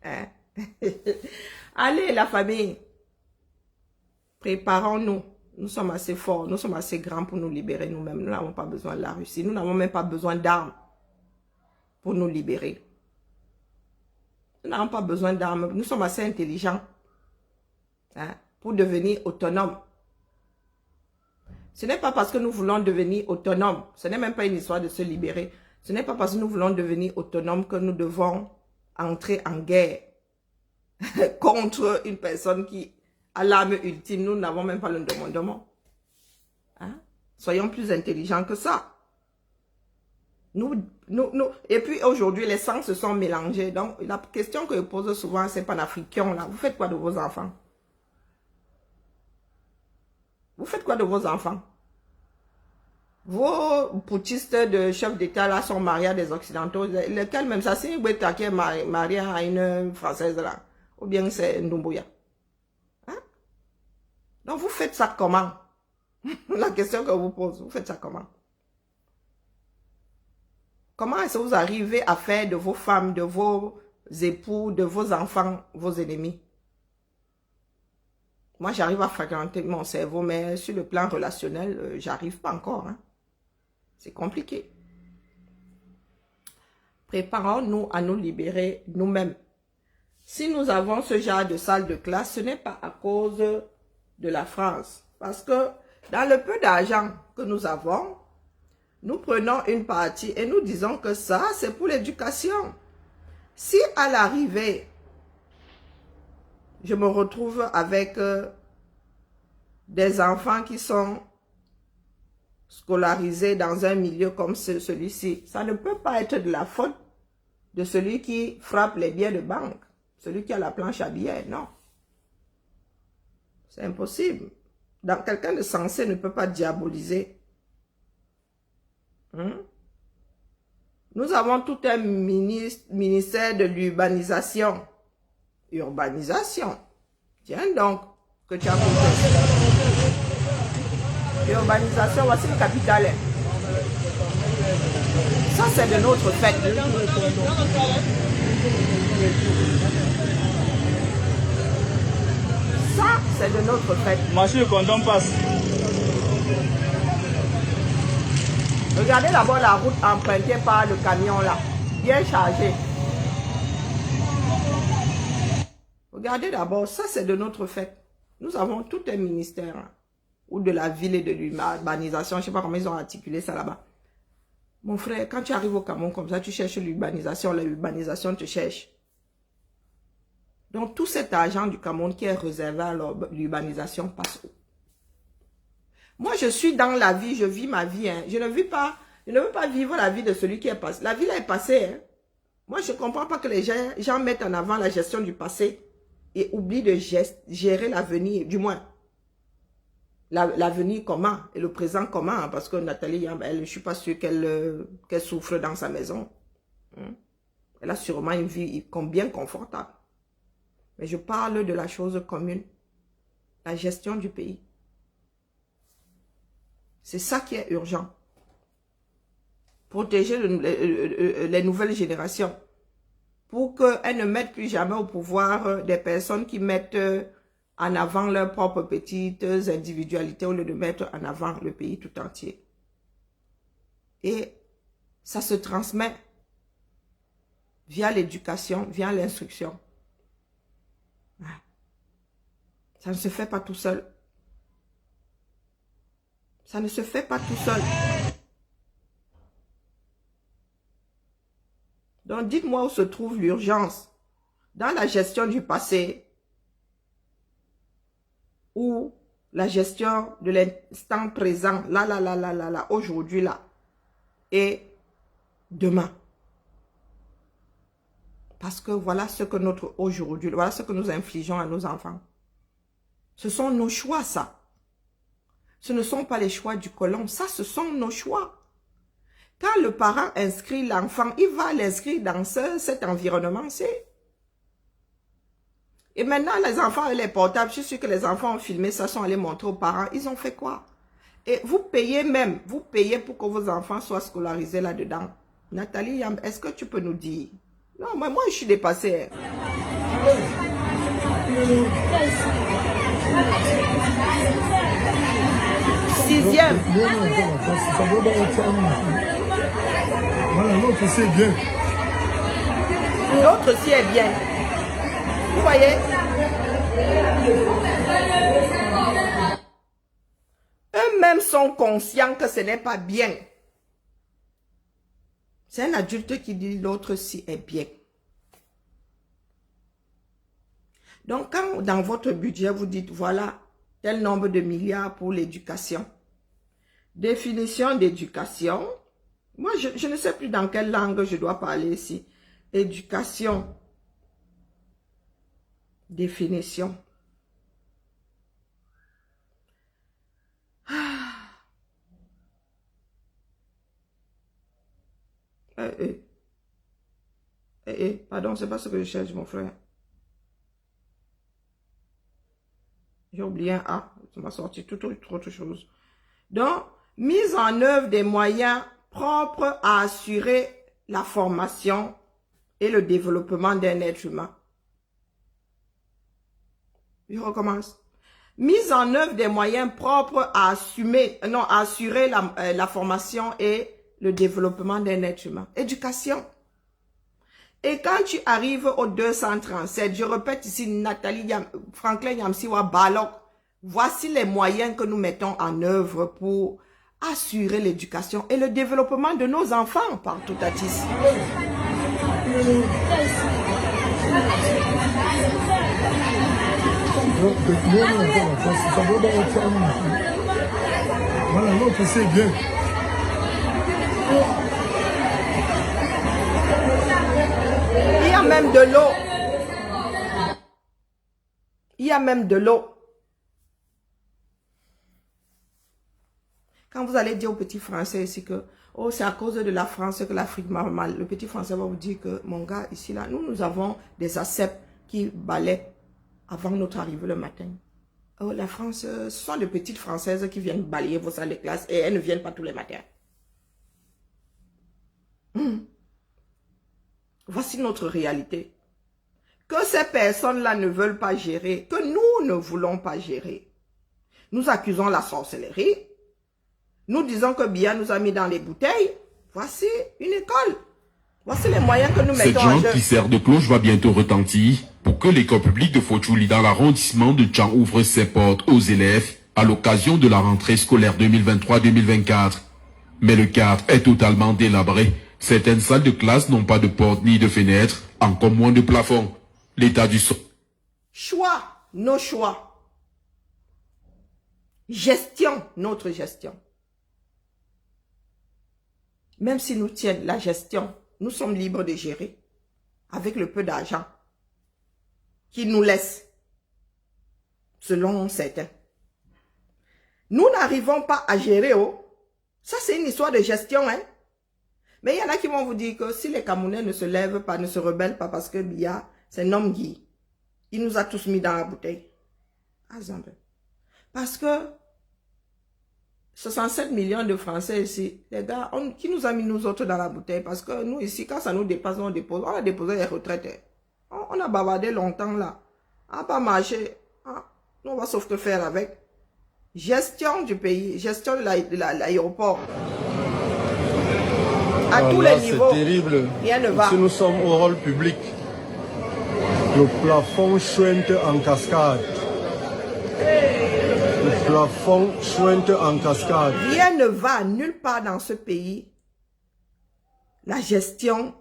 Hein? Allez, la famille. Préparons-nous. Nous sommes assez forts. Nous sommes assez grands pour nous libérer nous-mêmes. Nous n'avons pas besoin de la Russie. Nous n'avons même pas besoin d'armes pour nous libérer. Nous n'avons pas besoin d'armes. Nous sommes assez intelligents. Hein, pour devenir autonome. Ce n'est pas parce que nous voulons devenir autonomes, ce n'est même pas une histoire de se libérer, ce n'est pas parce que nous voulons devenir autonomes que nous devons entrer en guerre contre une personne qui a l'arme ultime. Nous n'avons même pas le demandement. Hein? Soyons plus intelligents que ça. Et puis aujourd'hui, les sangs se sont mélangés. Donc la question que je pose souvent, c'est panafricain là. Vous faites quoi de vos enfants? Vous faites quoi de vos enfants? Vos poutistes de chefs d'État là sont mariés à des Occidentaux. Lesquels même ça, c'est Ibeta qui est marié à une Française là. Ou bien c'est Ndumbuya. Hein? Donc vous faites ça comment? La question que je vous pose, vous faites ça comment? Comment est-ce que vous arrivez à faire de vos femmes, de vos époux, de vos enfants, vos ennemis? Moi, j'arrive à fragmenter mon cerveau, mais sur le plan relationnel, j'arrive pas encore. Hein. C'est compliqué. Préparons-nous à nous libérer nous-mêmes. Si nous avons ce genre de salle de classe, ce n'est pas à cause de la France. Parce que dans le peu d'argent que nous avons, nous prenons une partie et nous disons que ça, c'est pour l'éducation. Si à l'arrivée, je me retrouve avec des enfants qui sont scolarisés dans un milieu comme celui-ci, ça ne peut pas être de la faute de celui qui frappe les billets de banque, celui qui a la planche à billets, non. C'est impossible. Quelqu'un de sensé ne peut pas diaboliser. Nous avons tout un ministère de l'urbanisation. Urbanisation. Tiens donc, que tu as compris. Urbanisation, voici le capital. Ça, c'est de notre fait. Ça, c'est de notre fait. Monsieur, quand on passe. Regardez d'abord la route empruntée par le camion là, bien chargé. Regardez d'abord, ça c'est de notre fait. Nous avons tout un ministère, hein, ou de la ville et de l'urbanisation, je ne sais pas comment ils ont articulé ça là-bas. Mon frère, quand tu arrives au Cameroun comme ça, tu cherches l'urbanisation te cherche. Donc tout cet argent du Cameroun qui est réservé à l'urbanisation passe où? Moi, je suis dans la vie, je vis ma vie. Hein. Je ne veux pas vivre la vie de celui qui est passé. La vie là est passée. Hein. Moi, je ne comprends pas que les gens mettent en avant la gestion du passé et oublient de gérer l'avenir, du moins. L'avenir comment et le présent comment. Hein, parce que Nathalie, elle, je ne suis pas sûre qu'elle souffre dans sa maison. Hein. Elle a sûrement une vie bien confortable. Mais je parle de la chose commune. La gestion du pays. C'est ça qui est urgent. Protéger les nouvelles générations. Pour qu'elles ne mettent plus jamais au pouvoir des personnes qui mettent en avant leurs propres petites individualités au lieu de mettre en avant le pays tout entier. Et ça se transmet via l'éducation, via l'instruction. Ça ne se fait pas tout seul. Ça ne se fait pas tout seul. Donc, dites-moi où se trouve l'urgence. Dans la gestion du passé ou la gestion de l'instant présent, là, aujourd'hui, là, et demain. Parce que voilà ce que notre aujourd'hui, voilà ce que nous infligeons à nos enfants. Ce sont nos choix, ça. Ce ne sont pas les choix du colon, ça, ce sont nos choix. Quand le parent inscrit l'enfant, il va l'inscrire dans cet environnement-ci. Et maintenant, les enfants et les portables, je suis sûr que les enfants ont filmé ça, sont allés montrer aux parents, ils ont fait quoi? Et vous payez pour que vos enfants soient scolarisés là-dedans. Nathalie, est-ce que tu peux nous dire? Non, mais moi, je suis dépassée. Sixième. Voilà, l'autre c'est bien. L'autre aussi est bien. Vous voyez? Eux-mêmes sont conscients que ce n'est pas bien. C'est un adulte qui dit l'autre ci est bien. Donc, quand dans votre budget, vous dites, voilà, tel nombre de milliards pour l'éducation. Définition d'éducation. Moi, je ne sais plus dans quelle langue je dois parler ici. Éducation. Définition. Pardon, c'est pas ce que je cherche, mon frère. J'ai oublié un A. Ça m'a sorti toute autre chose. Donc, mise en œuvre des moyens propres à assurer la formation et le développement d'un être humain. Je recommence. Mise en œuvre des moyens propres à assurer la formation et le développement d'un être humain. Éducation. Et quand tu arrives au 237, je répète ici, Franklin Yamsiwa Balok, voici les moyens que nous mettons en œuvre pour assurer l'éducation et le développement de nos enfants par tout Atis. Voilà, l'autre c'est bien. Il y a même de l'eau. Il y a même de l'eau. Quand vous allez dire au petit français ici que oh, c'est à cause de la France que l'Afrique va mal, le petit français va vous dire que mon gars, ici, là, nous avons des ACEP qui balaient avant notre arrivée le matin. Oh, la France, ce sont des petites Françaises qui viennent balayer vos salles de classe et elles ne viennent pas tous les matins. Voici notre réalité. Que ces personnes-là ne veulent pas gérer, que nous ne voulons pas gérer. Nous accusons la sorcellerie. Nous disons que Biya nous a mis dans les bouteilles. Voici une école. Voici les moyens que nous Cette mettons en jante jeu. qui sert de cloche va bientôt retentir pour que l'école publique de Fochouli dans l'arrondissement de Tchang ouvre ses portes aux élèves à l'occasion de la rentrée scolaire 2023-2024. Mais le cadre est totalement délabré. Certaines salles de classe n'ont pas de porte ni de fenêtre, encore moins de plafond. L'état du sol. Choix, nos choix. Gestion, notre gestion. Même si nous tiennent la gestion, nous sommes libres de gérer avec le peu d'argent qu'ils nous laissent, selon certains. Nous n'arrivons pas à gérer, oh. Ça, c'est une histoire de gestion, hein. Mais il y en a qui vont vous dire que si les Camerounais ne se lèvent pas, ne se rebellent pas parce que Biya, c'est un homme Guy, il nous a tous mis dans la bouteille. Parce que 67 millions de Français ici, les gars, qui nous a mis nous autres dans la bouteille? Parce que nous ici, quand ça nous dépasse, on dépose. On a déposé les retraites. On a bavardé longtemps là. On n'a pas marché. Nous, on va sauf que faire avec. Gestion du pays, gestion de l'aéroport. À tous les niveaux. C'est terrible. Rien ne va. Si nous sommes au rôle public, le plafond chointe en cascade. Le plafond chointe en cascade. Rien ne va nulle part dans ce pays. La gestion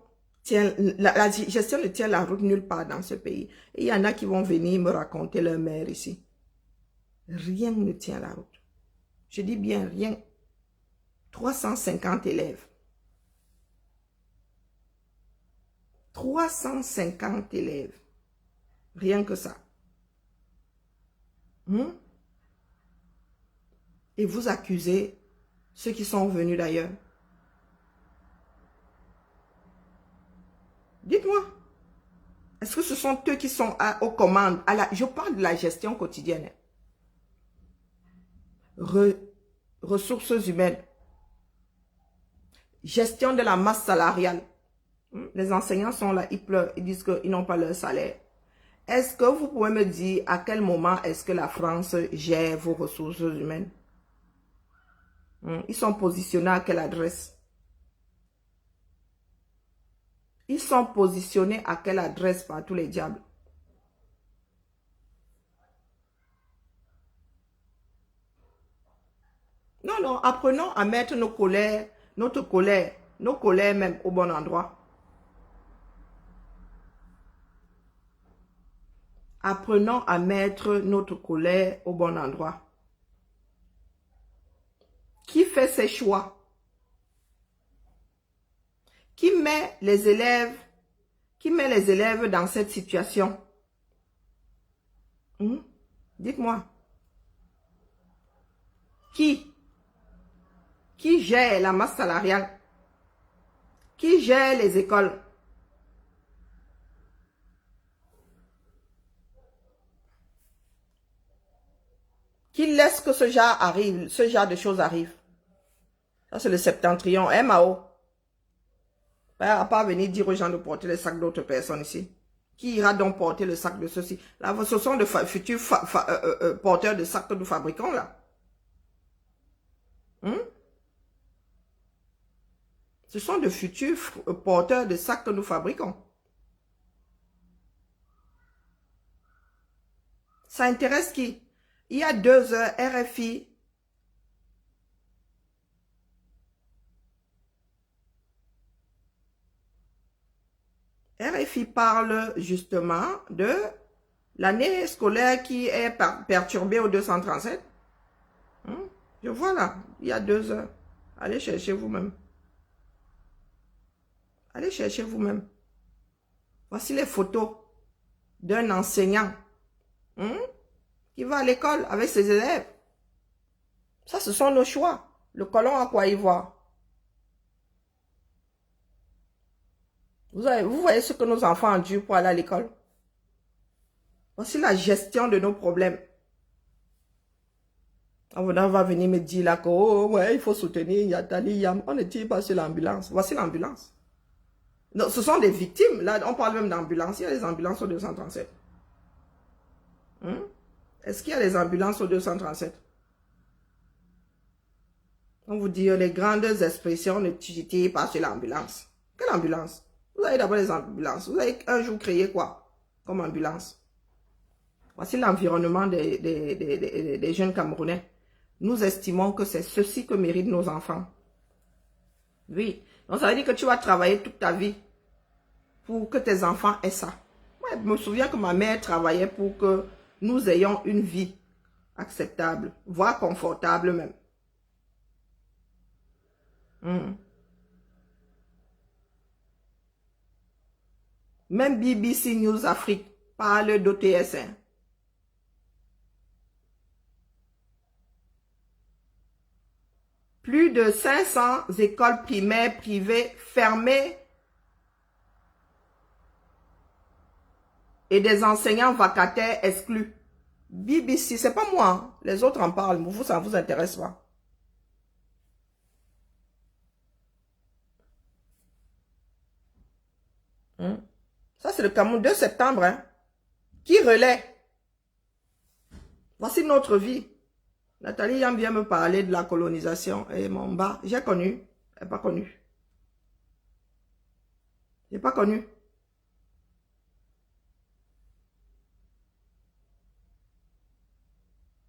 ne tient la route nulle part dans ce pays. Et il y en a qui vont venir me raconter leur mère ici. Rien ne tient la route. Je dis bien rien. 350 élèves. 350 élèves. Rien que ça. Et vous accusez ceux qui sont venus d'ailleurs. Dites-moi. Est-ce que ce sont eux qui sont aux commandes? Je parle de la gestion quotidienne. Ressources humaines. Gestion de la masse salariale. Les enseignants sont là, ils pleurent, ils disent qu'ils n'ont pas leur salaire. Est-ce que vous pouvez me dire à quel moment est-ce que la France gère vos ressources humaines? Ils sont positionnés à quelle adresse? Ils sont positionnés à quelle adresse par tous les diables? Non, non, apprenons à mettre nos colères même au bon endroit. Apprenons à mettre notre colère au bon endroit. Qui fait ses choix? Qui met les élèves dans cette situation? Dites-moi. Qui gère la masse salariale? Qui gère les écoles? Qui laisse que ce genre de choses arrivent? Ça, c'est le septentrion, Mao. À part venir dire aux gens de porter les sacs d'autres personnes ici. Qui ira donc porter le sac de ceux-ci? Là, ce sont de futurs porteurs de sacs de fabricants, là. Ce sont de futurs porteurs de sacs que nous fabriquons. Ça intéresse qui? Il y a 2 heures, RFI parle justement de l'année scolaire qui est perturbée au 237. Je vois là, il y a 2 heures. Allez chercher vous-même. Allez chercher vous-même. Voici les photos d'un enseignant qui va à l'école avec ses élèves. Ça, ce sont nos choix. Le colon à quoi y voir. Vous voyez ce que nos enfants endurent pour aller à l'école. Voici la gestion de nos problèmes. On va venir me dire là que oh, ouais, il faut soutenir Yatali Yam. On ne tire pas sur l'ambulance. Voici l'ambulance. Ce sont des victimes. Là, on parle même d'ambulance. Il y a des ambulances au 237. Est-ce qu'il y a des ambulances au 237? On vous dit les grandes expressions ne tirent pas sur l'ambulance. Quelle ambulance? Vous avez d'abord les ambulances. Vous avez un jour créé quoi comme ambulance? Voici l'environnement des jeunes Camerounais. Nous estimons que c'est ceci que méritent nos enfants. Oui. Donc ça veut dire que tu vas travailler toute ta vie pour que tes enfants aient ça. Moi, je me souviens que ma mère travaillait pour que nous ayons une vie acceptable, voire confortable même. Même BBC News Afrique parle d'OTS. Plus de 500 écoles primaires privées fermées et des enseignants vacataires exclus. BBC, c'est pas moi. Hein. Les autres en parlent. Vous, ça ne vous intéresse pas. Ça, c'est le Cameroun 2 septembre. Hein. Qui relaie? Voici notre vie. Nathalie Yam vient me parler de la colonisation. Et mon bas, j'ai connu. Elle n'a pas connu. J'ai pas connu.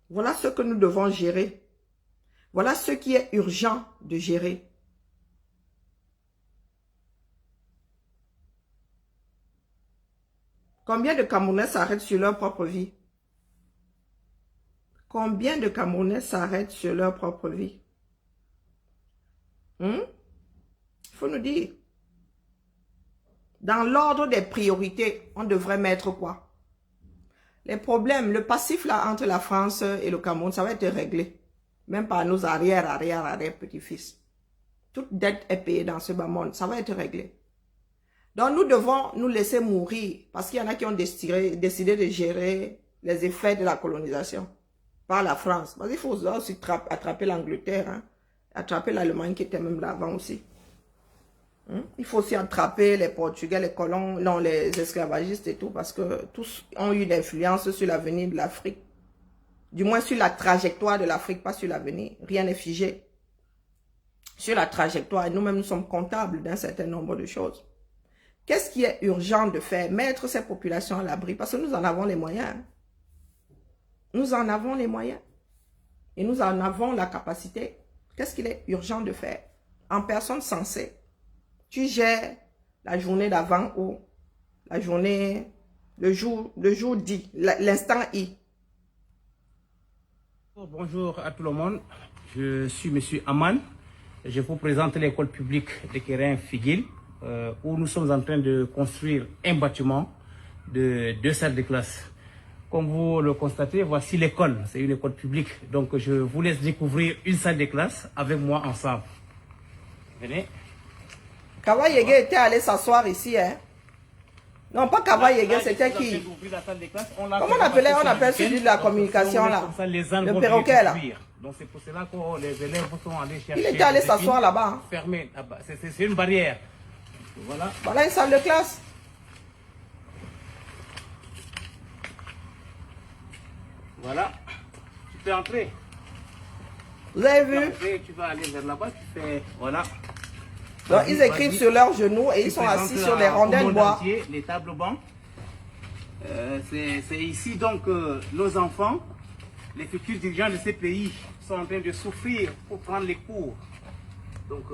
Voilà ce que nous devons gérer. Voilà ce qui est urgent de gérer. Combien de Camerounais s'arrêtent sur leur propre vie? Combien de Camerounais s'arrêtent sur leur propre vie? Il faut nous dire. Dans l'ordre des priorités, on devrait mettre quoi? Les problèmes, le passif là entre la France et le Cameroun, ça va être réglé. Même par nos arrière petits-fils. Toute dette est payée dans ce bas monde, ça va être réglé. Donc nous devons nous laisser mourir parce qu'il y en a qui ont décidé de gérer les effets de la colonisation par la France. Parce qu'il faut aussi attraper l'Angleterre, hein, attraper l'Allemagne qui était même là avant aussi. Il faut aussi attraper les Portugais, les colons, non, les esclavagistes et tout, parce que tous ont eu l'influence sur l'avenir de l'Afrique. Du moins sur la trajectoire de l'Afrique, pas sur l'avenir. Rien n'est figé. Sur la trajectoire, et nous-mêmes, nous sommes comptables d'un certain nombre de choses. Qu'est-ce qui est urgent de faire? Mettre ces populations à l'abri, parce que nous en avons les moyens. Nous en avons les moyens. Et nous en avons la capacité. Qu'est-ce qu'il est urgent de faire? En personne sensée. Tu gères la journée d'avant ou la journée, le jour dit, l'instant I. Bonjour à tout le monde, je suis M. Aman. Je vous présente l'école publique de Kérin-Figuil, où nous sommes en train de construire un bâtiment de 2 salles de classe. Comme vous le constatez, voici l'école, c'est une école publique. Donc je vous laisse découvrir une salle de classe avec moi ensemble. Venez. Kawa Yege était allé s'asseoir ici, hein? Non, pas Kawa Yege, c'était qui? Comment on appelait? On appelle celui de la communication, là. Le perroquet, là. Donc c'est pour cela que les élèves sont allés chercher. Il était allé s'asseoir là-bas. Fermé là-bas. C'est une barrière. Voilà. Voilà une salle de classe. Voilà. Tu peux entrer. Vous avez Tu peux vu? entrer, tu vas aller vers là-bas, tu fais... Voilà. Donc, Vas-y, ils écrivent vas-y. sur leurs genoux et Tu ils sont présentes assis sur des au rondelles monde bois. entier, les tables bancs. C'est ici donc nos enfants, les futurs dirigeants de ces pays, sont en train de souffrir pour prendre les cours. Donc,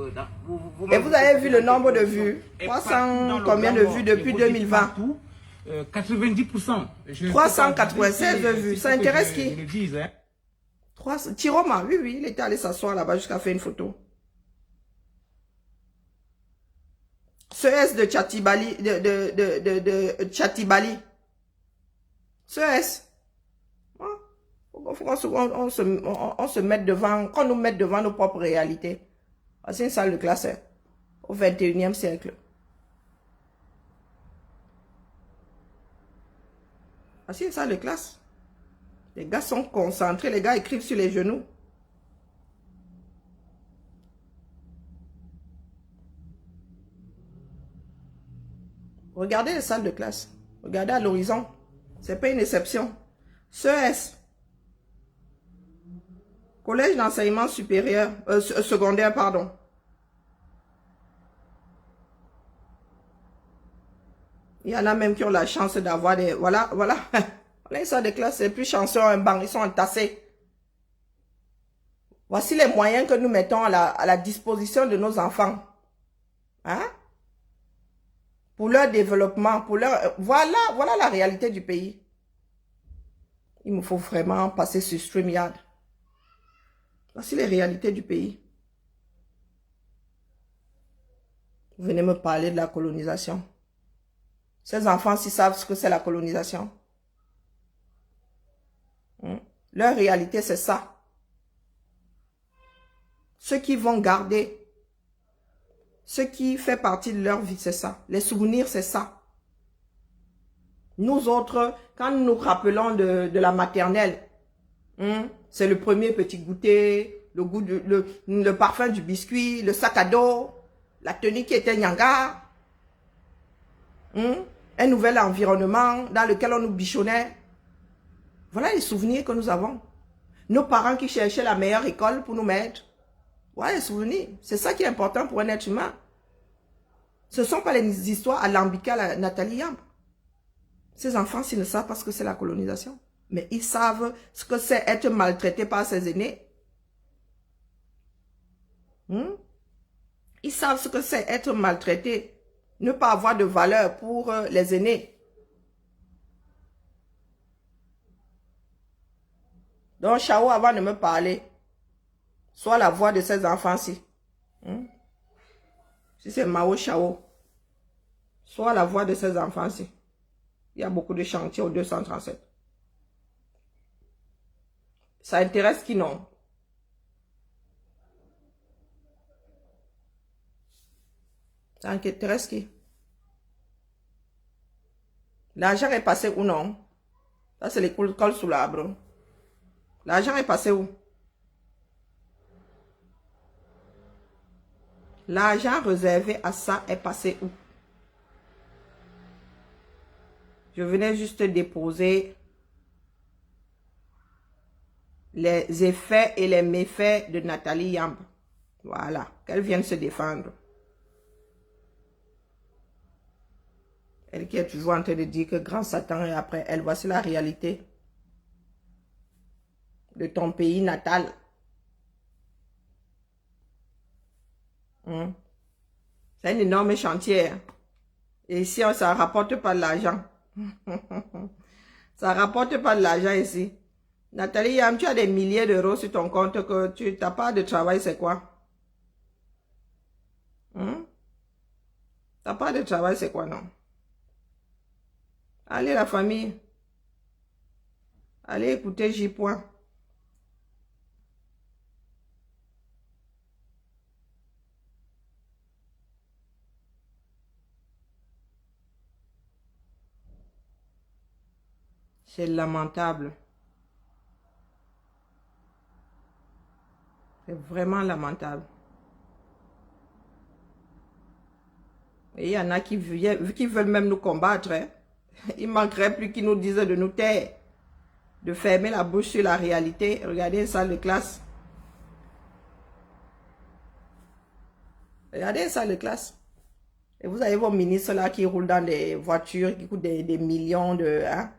Et vous avez vu le nombre de vues? 300 combien de vues depuis 2020? 90%. 396 vues. Ça intéresse qui? Je le dise, hein. Tiroma, oui, oui, il était allé s'asseoir là-bas jusqu'à faire une photo. Ce S de Chatibali, de Chatibali. Ce S. Il faut qu'on se mette devant, qu'on nous mette devant nos propres réalités. C'est une salle de classe hein, au 21e siècle. C'est une salle de classe. Les gars sont concentrés, les gars écrivent sur les genoux. Regardez les salles de classe. Regardez à l'horizon. C'est pas une exception. CES. Collège d'enseignement supérieur, secondaire, pardon. Il y en a même qui ont la chance d'avoir des... Voilà, voilà. Les salles de classe, c'est plus chanceux un banc. Ils sont entassés. Voici les moyens que nous mettons à la disposition de nos enfants. Hein? Pour leur développement, pour leur... Voilà la réalité du pays. Il me faut vraiment passer sur StreamYard. Voici les réalités du pays. Vous venez me parler de la colonisation. Ces enfants, s'ils savent ce que c'est la colonisation. Leur réalité, c'est ça. Ce qu'ils vont garder, ce qui fait partie de leur vie, c'est ça. Les souvenirs, c'est ça. Nous autres, quand nous nous rappelons de la maternelle, c'est le premier petit goûter, le goût le parfum du biscuit, le sac à dos, la tenue qui était nyanga, un nouvel environnement dans lequel on nous bichonnait. Voilà les souvenirs que nous avons. Nos parents qui cherchaient la meilleure école pour nous mettre. Voilà les souvenirs. C'est ça qui est important pour un être humain. Ce ne sont pas les histoires alambiquées à Nathalie Yamb. Ces enfants, s'ils ne savent pas ce que c'est la colonisation. Mais ils savent ce que c'est être maltraité par ses aînés. Ils savent ce que c'est être maltraité. Ne pas avoir de valeur pour les aînés. Donc, Chao, avant de me parler, soit la voix de ces enfants-ci. Si c'est Mao Chao, soit la voix de ces enfants-ci. Il y a beaucoup de chantiers au 237. Ça intéresse qui non? Ça intéresse qui? L'argent est passé où non? Ça c'est l'école sous l'arbre. L'argent est passé où? L'argent réservé à ça est passé où? Je venais juste déposer les effets et les méfaits de Nathalie Yamb. Voilà, qu'elle vienne se défendre. Elle qui est toujours en train de dire que grand Satan est après elle. Voici la réalité de ton pays natal. C'est un énorme chantier. Et ici, ça ne rapporte pas de l'argent. Ça ne rapporte pas de l'argent ici. Nathalie Yamb, tu as des milliers d'euros sur ton compte que tu n'as pas de travail, c'est quoi? Tu n'as pas de travail, c'est quoi, non? Allez, la famille. Allez écouter J. Point. C'est lamentable. C'est vraiment lamentable. Et il y en a qui veulent même nous combattre. Hein. Il manquerait plus qu'ils nous disent de nous taire. De fermer la bouche sur la réalité. Regardez une salle de classe. Regardez une salle de classe. Et vous avez vos ministres là qui roulent dans des voitures qui coûtent des millions de... Hein,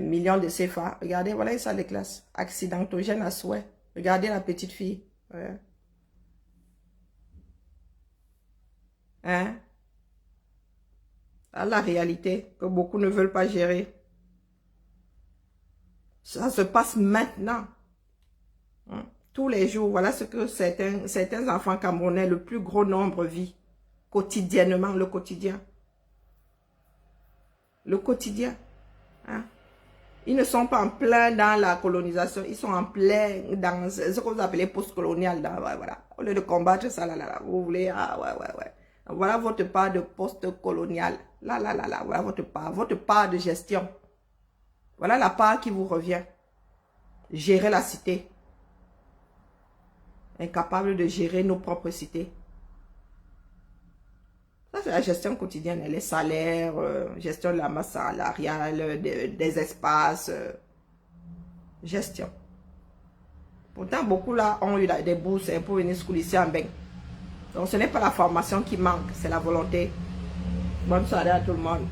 millions de CFA. Regardez, voilà une salle de classe. Accidentogène à souhait. Regardez la petite fille. Ouais. Hein? La réalité que beaucoup ne veulent pas gérer. Ça se passe maintenant. Hein? Tous les jours, voilà ce que certains enfants camerounais, le plus gros nombre vit. Quotidiennement, le quotidien. Le quotidien. Hein? Ils ne sont pas en plein dans la colonisation, ils sont en plein dans ce que vous appelez post-colonial. Ouais, voilà. Au lieu de combattre ça, là, vous voulez, ah ouais. Voilà votre part de post-colonial. Là, voilà votre part de gestion. Voilà la part qui vous revient. Gérer la cité. Incapable de gérer nos propres cités. Ça, c'est la gestion quotidienne. Les salaires, gestion de la masse salariale, des espaces. Gestion. Pourtant, beaucoup là ont eu des bourses pour venir se coulisser en bain. Donc, ce n'est pas la formation qui manque, c'est la volonté. Bonne soirée à tout le monde.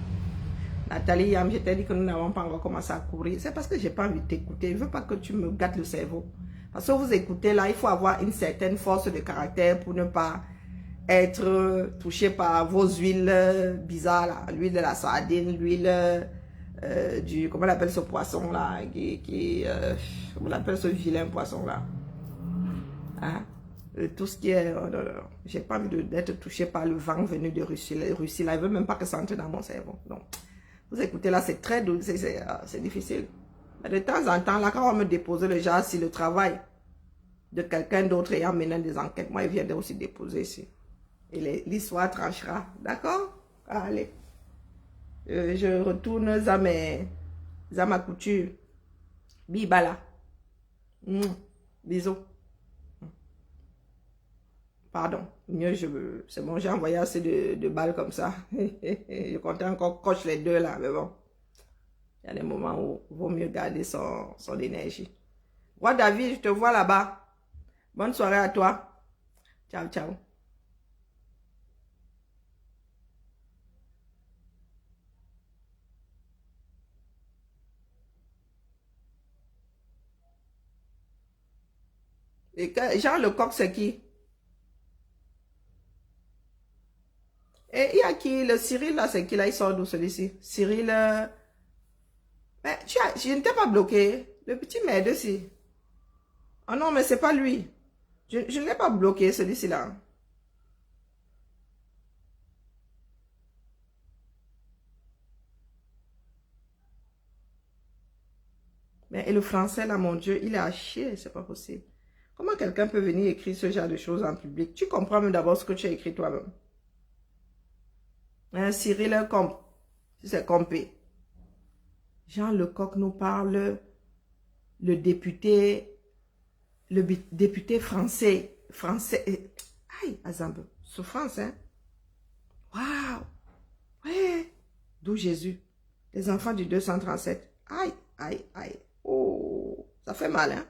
Nathalie, je t'ai dit que nous n'avons pas encore commencé à courir. C'est parce que je n'ai pas envie de t'écouter. Je ne veux pas que tu me gâtes le cerveau. Parce que vous écoutez là, il faut avoir une certaine force de caractère pour ne pas être touché par vos huiles bizarres. L'huile de la sardine, l'huile du... Comment on appelle ce poisson là comment on appelle ce vilain poisson là, hein? Tout ce qui est... j'ai pas envie d'être touché par le vent venu de Russie. Russie là, il veut même pas que ça entre dans mon cerveau. Donc, vous écoutez là, c'est très doux, c'est difficile. Mais de temps en temps, là, quand on me dépose le genre, si le travail de quelqu'un d'autre ayant mené des enquêtes, moi, il viendrait aussi déposer ici. Et l'histoire tranchera. D'accord? Allez. Je retourne à ma couture. Bibala. Bisous. Pardon. Mieux, c'est bon, j'ai envoyé assez de balles comme ça. Je comptais encore coche les deux là, mais bon. Il y a des moments où il vaut mieux garder son énergie. Roi David, je te vois là-bas. Bonne soirée à toi. Ciao, ciao. Et Jean Lecoq, c'est qui? Et il y a qui? Le Cyril, là, c'est qui? Là, il sort d'où celui-ci? Cyril... Mais je ne t'ai pas bloqué. Le petit merde aussi. Oh non, mais c'est pas lui. Je ne l'ai pas bloqué, celui-ci là. Mais et le français là, mon Dieu, il est à chier, c'est pas possible. Comment quelqu'un peut venir écrire ce genre de choses en public? Tu comprends même d'abord ce que tu as écrit toi-même. Hein, Cyril Comp, c'est Compé. Jean Lecoq nous parle, le député français, aïe, Azambe, souffrance, hein. Waouh, ouais, d'où Jésus, les enfants du 237, aïe, oh, ça fait mal, hein.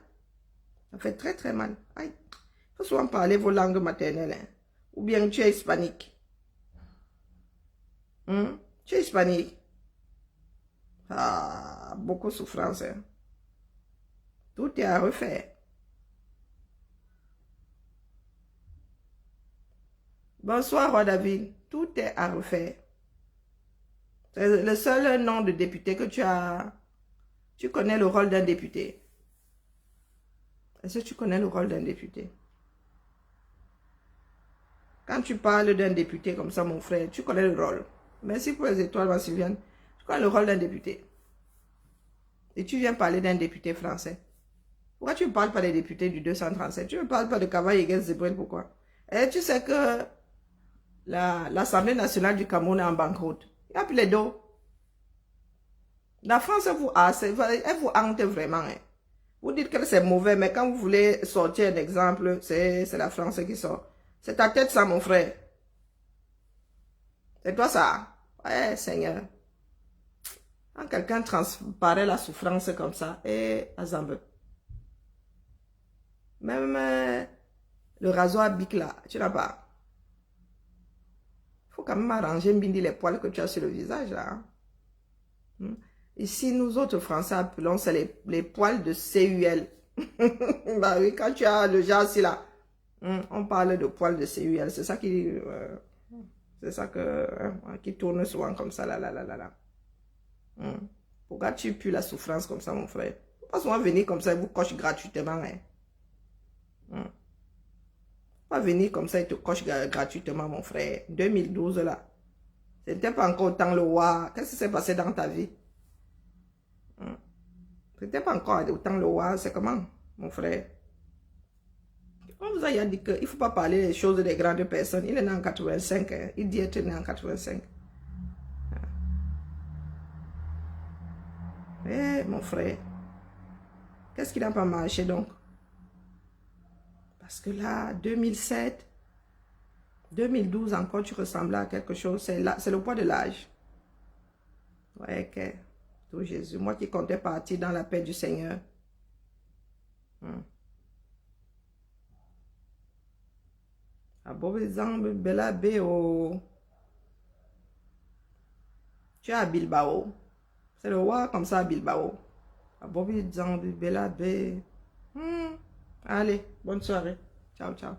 Ça fait très très mal, aïe. Il faut souvent parler vos langues maternelles, hein. Ou bien tu es hispanique. Tu es hispanique. Ah, beaucoup de souffrance. Hein. Tout est à refaire. Bonsoir, Roi David. Tout est à refaire. C'est le seul nom de député que tu as. Tu connais le rôle d'un député. Est-ce que tu connais le rôle d'un député? Quand tu parles d'un député comme ça, mon frère, tu connais le rôle. Merci pour les étoiles, ma Sylviane. Tu connais le rôle d'un député. Et tu viens parler d'un député français. Pourquoi tu ne parles pas des députés du 237? Tu ne parles pas de Cavaille et Zébrel, pourquoi? Et tu sais que l'Assemblée nationale du Cameroun est en banqueroute. Il n'y a plus les dos. La France, elle vous hante vraiment. Hein. Vous dites que c'est mauvais, mais quand vous voulez sortir un exemple, c'est la France qui sort. C'est ta tête ça, mon frère. C'est toi ça? Ouais, Seigneur. Quand quelqu'un transparaît la souffrance comme ça, Azambe. Même le rasoir bic là, tu n'as pas. Il faut quand même arranger Mbindi les poils que tu as sur le visage là. Ici, nous autres Français appelons ça les poils de CUL. Bah oui, quand tu as le genre ici là, on parle de poils de CUL. C'est ça qui... c'est ça qui tourne souvent comme ça, là. Pourquoi tu pues la souffrance comme ça, mon frère? Pas souvent venir comme ça et vous coche gratuitement. Pas venir comme ça et te coche gratuitement, mon frère. 2012, là. C'était pas encore autant le roi. Qu'est-ce qui s'est passé dans ta vie? C'était pas encore autant le roi. C'est comment, mon frère? On vous a dit qu'il ne faut pas parler des choses des grandes personnes. Il est né en 85. Hein. Il dit être né en 85. Eh, mon frère. Qu'est-ce qui n'a pas marché donc? Parce que là, 2007, 2012 encore, tu ressemblais à quelque chose. C'est le poids de l'âge. Ouais, que tout Jésus. Moi qui comptais partir dans la paix du Seigneur. Bella Béo. Tu es à Bilbao. C'est le roi comme ça à Bilbao. Bella Bé. Allez, bonne soirée. Ciao, ciao.